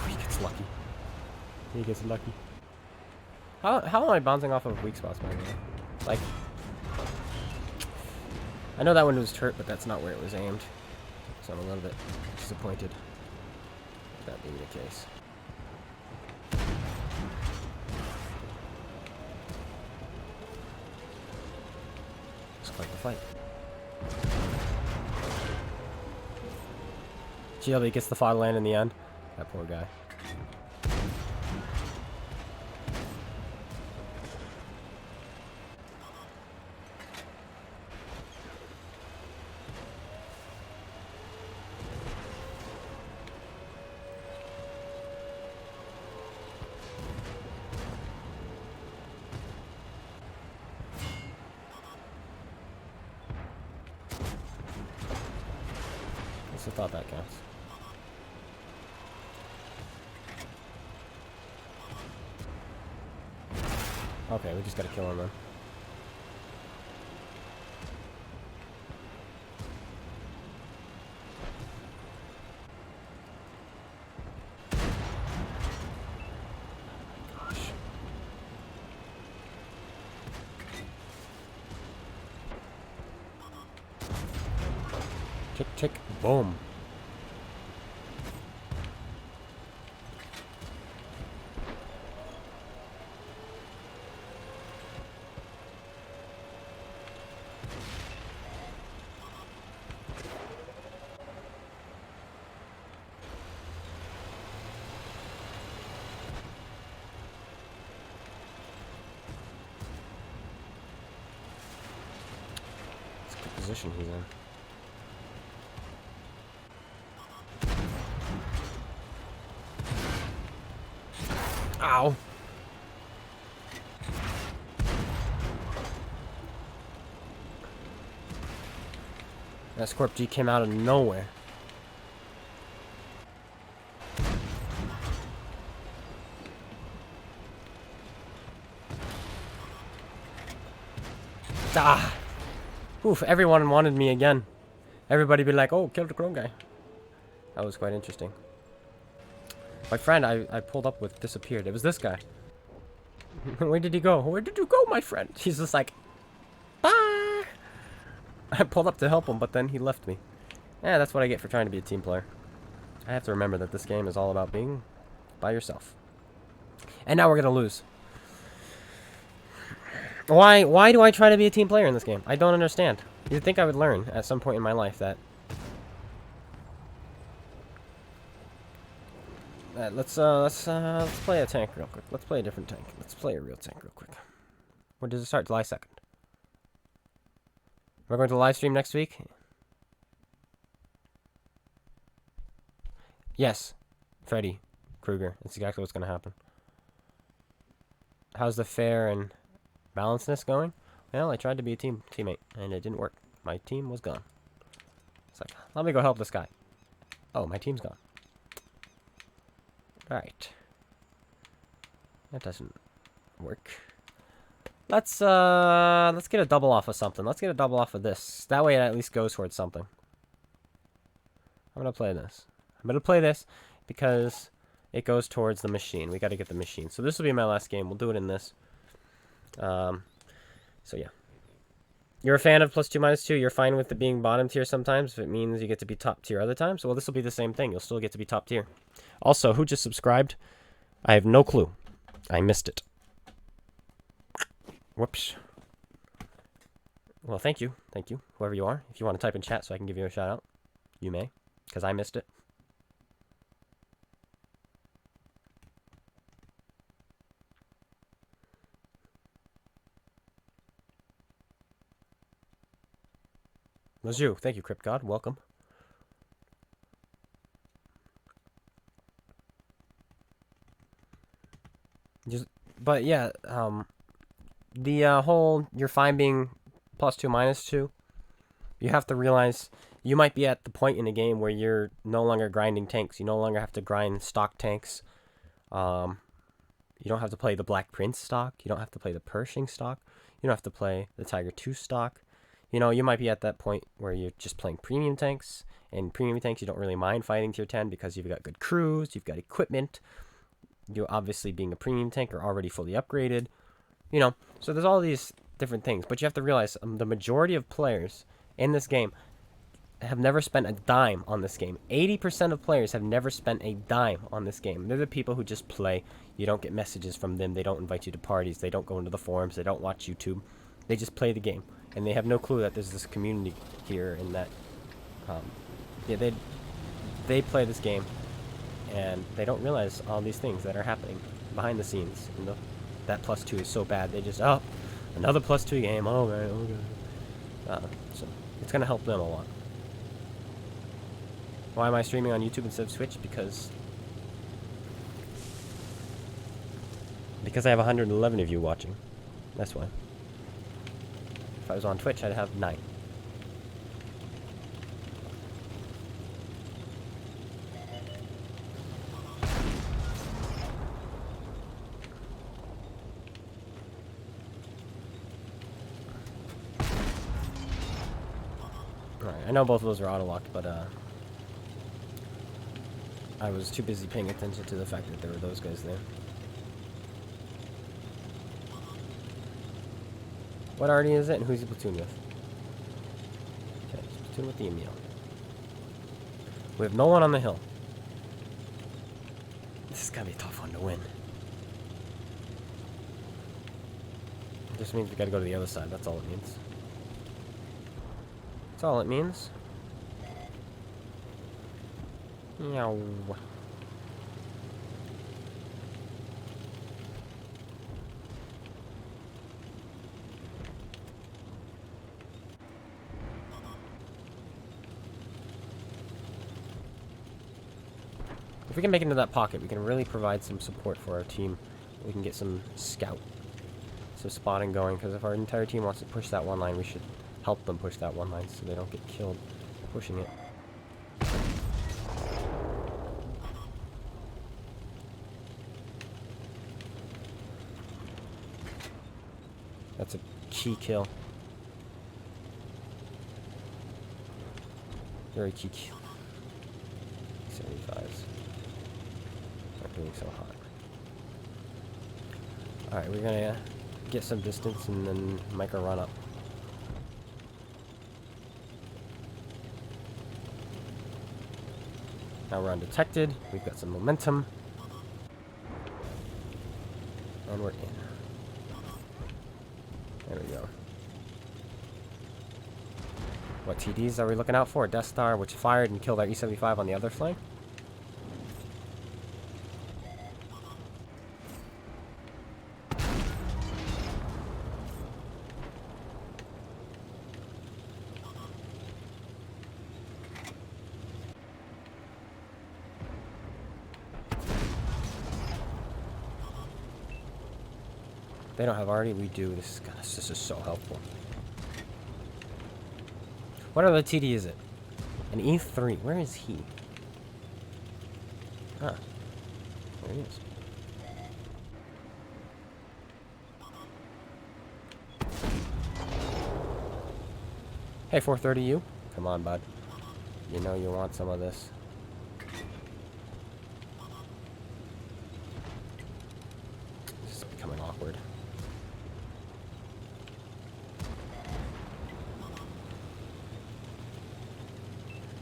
He gets lucky. He gets lucky. How am I bouncing off of weak spots, by the way? Like, I know that one was hurt, but that's not where it was aimed. So I'm a little bit disappointed with that being the case. Fight the fight. GLB gets the fatherland in the end. That poor guy. I thought that counts. Okay, we just gotta kill him then. Gosh. Tick, tick, boom. It's a good position he's in. Ow. That Scorp G came out of nowhere. Ah! Oof, everyone wanted me again. Everybody be like, oh, kill the Chrome guy. That was quite interesting. My friend I pulled up with disappeared. It was this guy. Where did he go? Where did you go, my friend? He's just like, ah! I pulled up to help him, but then he left me. Yeah, that's what I get for trying to be a team player. I have to remember that this game is all about being by yourself. And now we're gonna lose. Why do I try to be a team player in this game? I don't understand. You'd think I would learn at some point in my life that... let's play a tank real quick. Let's play a different tank. Let's play a real tank real quick. When does it start? July 2nd. We're going to live stream next week? Yes. Freddy Krueger. That's exactly what's going to happen. How's the fair and balancedness going? Well, I tried to be a teammate, and it didn't work. My team was gone. It's like, let me go help this guy. Oh, my team's gone. Alright. That doesn't work. Let's get a double off of something. Let's get a double off of this. That way it at least goes towards something. I'm gonna play this. I'm gonna play this because it goes towards the machine. We gotta get the machine. So this will be my last game. We'll do it in this. So yeah. You're a fan of +2/-2. You're fine with it being bottom tier sometimes if it means you get to be top tier other times. Well, this will be the same thing. You'll still get to be top tier. Also, who just subscribed? I have no clue. I missed it. Whoops. Well, thank you. Thank you, whoever you are. If you want to type in chat so I can give you a shout out, you may, because I missed it. Was you. Thank you, Crypt God. Welcome. But yeah, the whole you're fine being +2/-2. You have to realize you might be at the point in the game where you're no longer grinding tanks. You no longer have to grind stock tanks. You don't have to play the Black Prince stock. You don't have to play the Pershing stock. You don't have to play the Tiger 2 stock. You know, you might be at that point where you're just playing premium tanks. And premium tanks, you don't really mind fighting tier 10 because you've got good crews, you've got equipment. You obviously, being a premium tank, are already fully upgraded. You know, so there's all these different things. But you have to realize the majority of players in this game have never spent a dime on this game. 80% of players have never spent a dime on this game. They're the people who just play. You don't get messages from them. They don't invite you to parties. They don't go into the forums. They don't watch YouTube. They just play the game. and they have no clue that there's this community here, and that yeah, they play this game, and they don't realize all these things that are happening behind the scenes. And that +2 is so bad. They just, oh, another +2 game. Oh man, okay. So it's gonna help them a lot. Why am I streaming on YouTube instead of Twitch? Because I have 111 of you watching. That's why. If I was on Twitch, I'd have 9. Alright, I know both of those are auto-locked, but I was too busy paying attention to the fact that there were those guys there. What arty is it, and who's he platoon with? Okay, he's platoon with the Emil. We have no one on the hill. This is gonna be a tough one to win. It just means we gotta go to the other side, that's all it means. That's all it means. Meow. If we can make it into that pocket, we can really provide some support for our team. We can get some scout, some spotting going, because if our entire team wants to push that one line, we should help them push that one line so they don't get killed pushing it. That's a key kill. Very key kill. 75s. Not doing so hot. Alright, we're gonna get some distance and then make a run up. Now we're undetected. We've got some momentum. And we're in. There we go. What TDs are we looking out for? Death Star, which fired and killed our E-75 on the other flank. They don't have arty, we do. This is so helpful. What other TD is it? An E3. Where is he? Huh. There he is. Hey, 430U. Come on, bud. You know you want some of this. This is becoming awkward.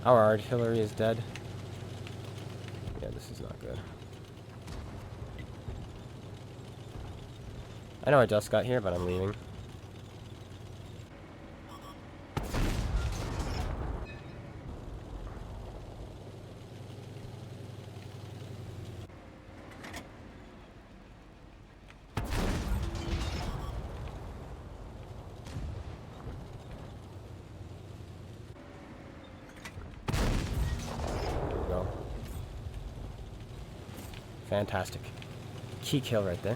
Our artillery is dead. Yeah, this is not good. I know I just got here, but I'm leaving. Fantastic. Key kill right there.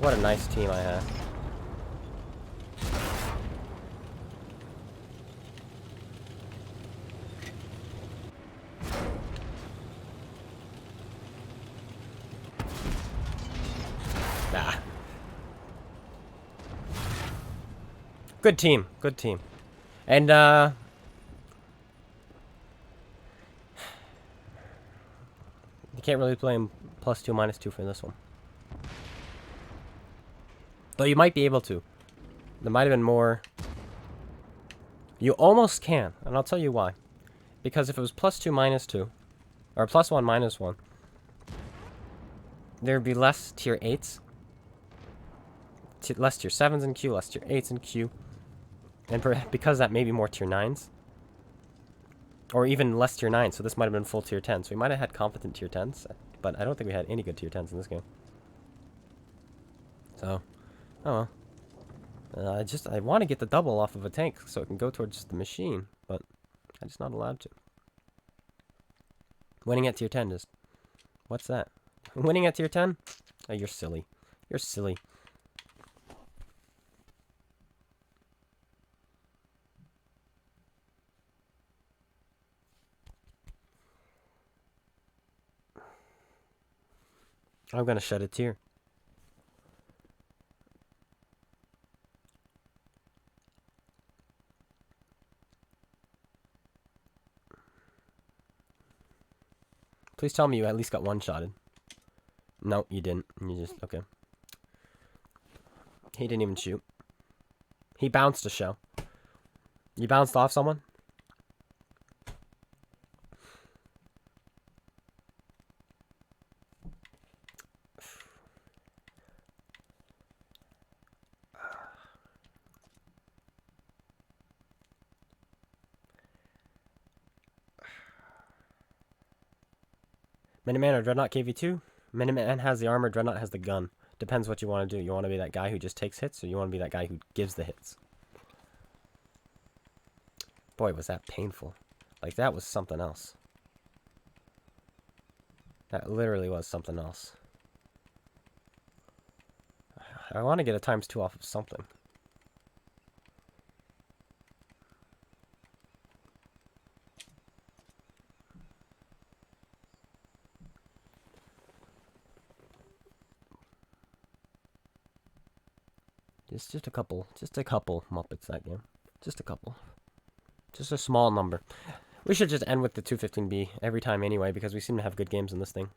What a nice team I have. Good team. Good team. And, you can't really play him +2, -2 for this one. Though you might be able to. There might have been more. You almost can, and I'll tell you why. Because if it was +2, -2, or +1, -1, there'd be less tier 8s, less tier 7s in queue, less tier 8s in queue, and because that may be more tier 9s, or even less tier 9s, so this might have been full tier 10. So we might have had competent tier 10s, but I don't think we had any good tier 10s in this game. So, oh well. I want to get the double off of a tank so it can go towards the machine, but I'm just not allowed to. Winning at tier 10 just... What's that? Winning at tier 10? Oh, you're silly. You're silly. I'm gonna shed a tear. Please tell me you at least got one-shotted. No, you didn't. You just... Okay. He didn't even shoot. He bounced a shell. You bounced off someone? Miniman or Dreadnought KV2? Miniman has the armor, Dreadnought has the gun. Depends what you want to do. You want to be that guy who just takes hits, or you want to be that guy who gives the hits? Boy, was that painful. Like, that was something else. That literally was something else. I want to get a ×2 off of something. Just a couple Muppets that game. Just a couple. Just a small number. We should just end with the 215B every time anyway, because we seem to have good games in this thing.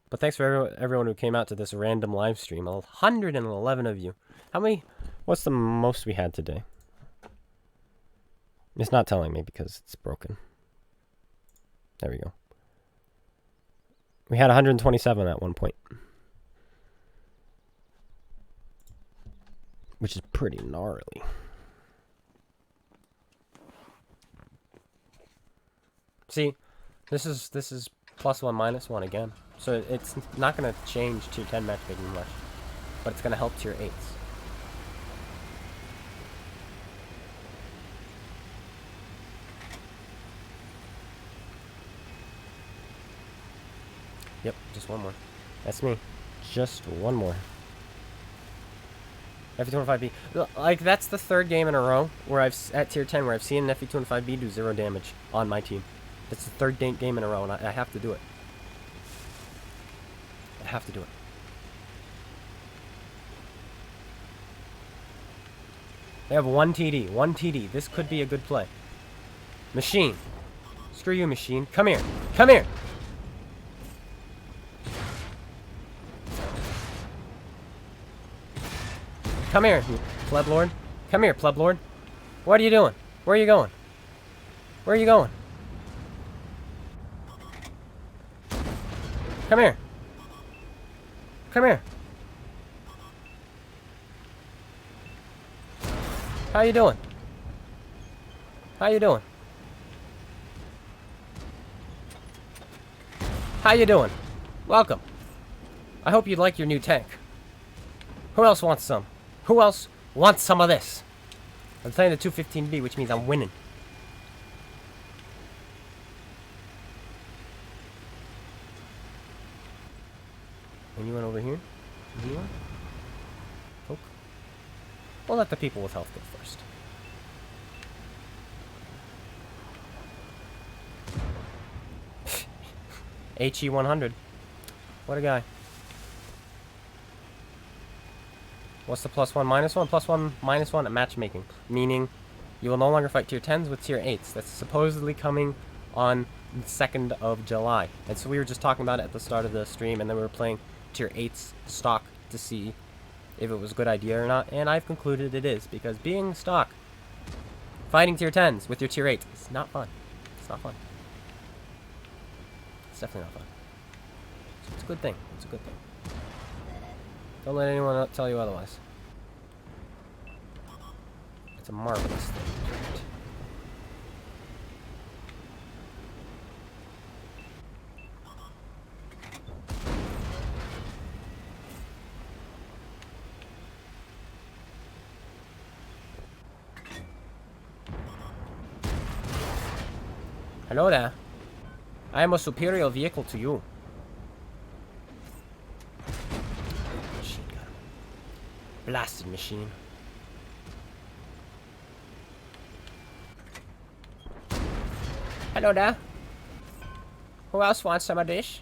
But thanks for everyone who came out to this random live stream. 111 of you. How many? What's the most we had today? It's not telling me because it's broken. There we go. We had 127 at one point. Which is pretty gnarly. See, this is +1, -1 again. So it's not going to change tier 10 matchmaking much. But it's going to help tier 8s. Yep, just one more. That's me. Just one more. FE25B. Like, that's the third game in a row where at tier 10 where I've seen an FE25B do 0 damage on my team. That's the third game in a row, and I have to do it. I have to do it. They have one TD. One TD. This could be a good play. Machine. Screw you, machine. Come here. Come here. Come here, you pleb lord. Come here, pleb lord. What are you doing? Where are you going? Where are you going? Come here. Come here. How you doing? How you doing? How you doing? Welcome. I hope you like your new tank. Who else wants some? Who else wants some of this? I'm playing the 215B, which means I'm winning. Anyone over here? Anyone? Poke? We'll let the people with health go first. HE100. What a guy. What's the +1, -1? +1, -1 at matchmaking. Meaning, you will no longer fight tier 10s with tier 8s. That's supposedly coming on the 2nd of July. And so we were just talking about it at the start of the stream, and then we were playing tier 8s stock to see if it was a good idea or not. And I've concluded it is, because being stock, fighting tier 10s with your tier 8s is not fun. It's not fun. It's definitely not fun. So it's a good thing. It's a good thing. Don't let anyone tell you otherwise. It's a marvelous thing. Hello there. I am a superior vehicle to you. Machine gun. Blasted machine. Hello there. Who else wants some of this?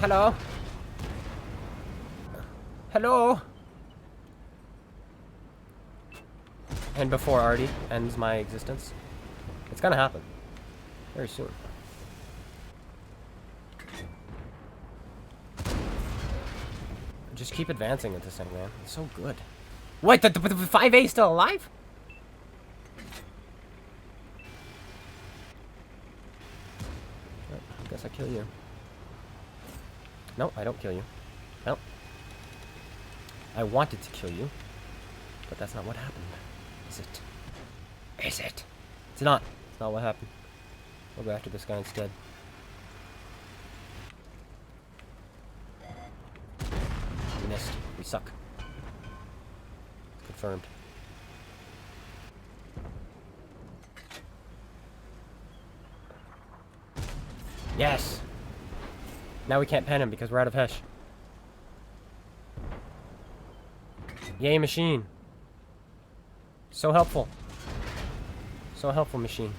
Hello? Hello? And before Artie ends my existence. It's gonna happen. Very soon. Just keep advancing with this thing, man. It's so good. Wait, the 5A is still alive? I guess I kill you. No, I don't kill you. No. I wanted to kill you, but that's not what happened. Is it? Is it? It's not. It's not what happened. We'll go after this guy instead. We missed. We suck. Confirmed. Yes! Now we can't pen him because we're out of Hesh. Yay, machine. So helpful. So helpful, machine.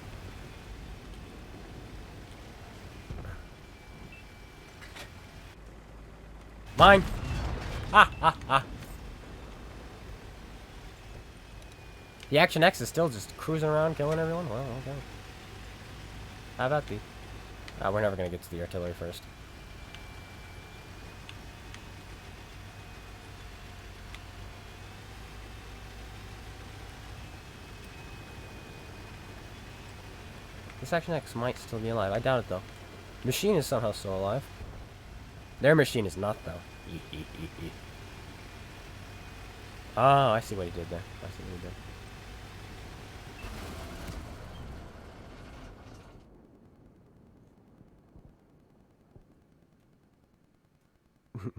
Mine! Ah, ah, ah. The Action X is still just cruising around, killing everyone? Well, okay. How about the... we're never gonna get to the artillery first. This Action X might still be alive. I doubt it, though. Machine is somehow still alive. Their machine is not, though. Oh, I see what he did there. I see what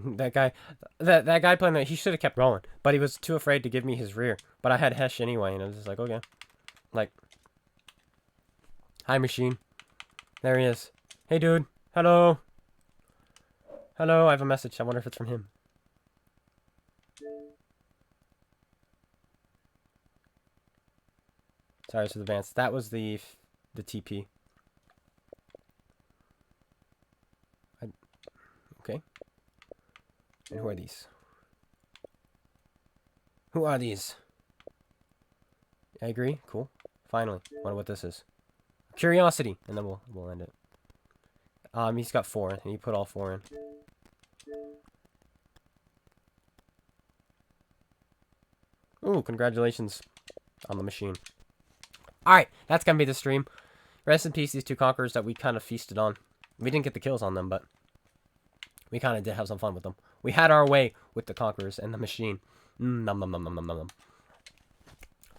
he did. that guy playing that, he should have kept rolling, but he was too afraid to give me his rear. But I had Hesh anyway, and I was just like, okay. Like, hi, machine. There he is. Hey, dude. Hello. Hello, I have a message. I wonder if it's from him. Sorry for the advance. That was the TP. Okay. And who are these? Who are these? I agree. Cool. Finally. Wonder what this is. Curiosity. And then we'll end it. He's got 4, and he put all 4 in. Ooh, congratulations on the machine. Alright, that's gonna be the stream. Rest in peace, these 2 conquerors that we kind of feasted on. We didn't get the kills on them, but we kind of did have some fun with them. We had our way with the conquerors and the machine. Nom nom nom nom nom nom.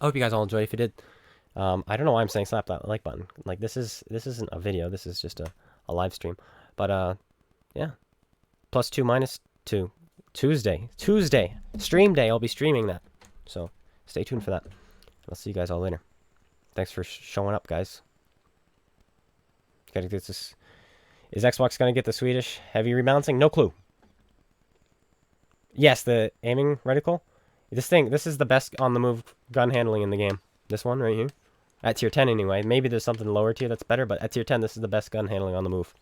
I hope you guys all enjoyed. If you did, I don't know why I'm saying slap that like button. Like, this isn't a video. This is just a live stream. But yeah. +2 -2. Tuesday. Stream day. I'll be streaming that. So stay tuned for that. I'll see you guys all later. Thanks for showing up, guys. Gotta get this. Is Xbox gonna get the Swedish heavy rebalancing? No clue. Yes, the aiming reticle. This is the best on the move gun handling in the game. This one right here. At tier 10 anyway. Maybe there's something lower tier that's better, but at tier 10, this is the best gun handling on the move.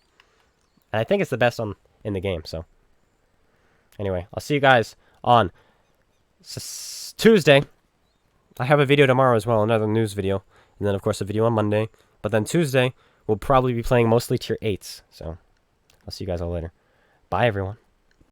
And I think it's the best in the game, so. Anyway, I'll see you guys on Tuesday. I have a video tomorrow as well, another news video. And then, of course, a video on Monday. But then Tuesday, we'll probably be playing mostly tier 8s. So, I'll see you guys all later. Bye, everyone.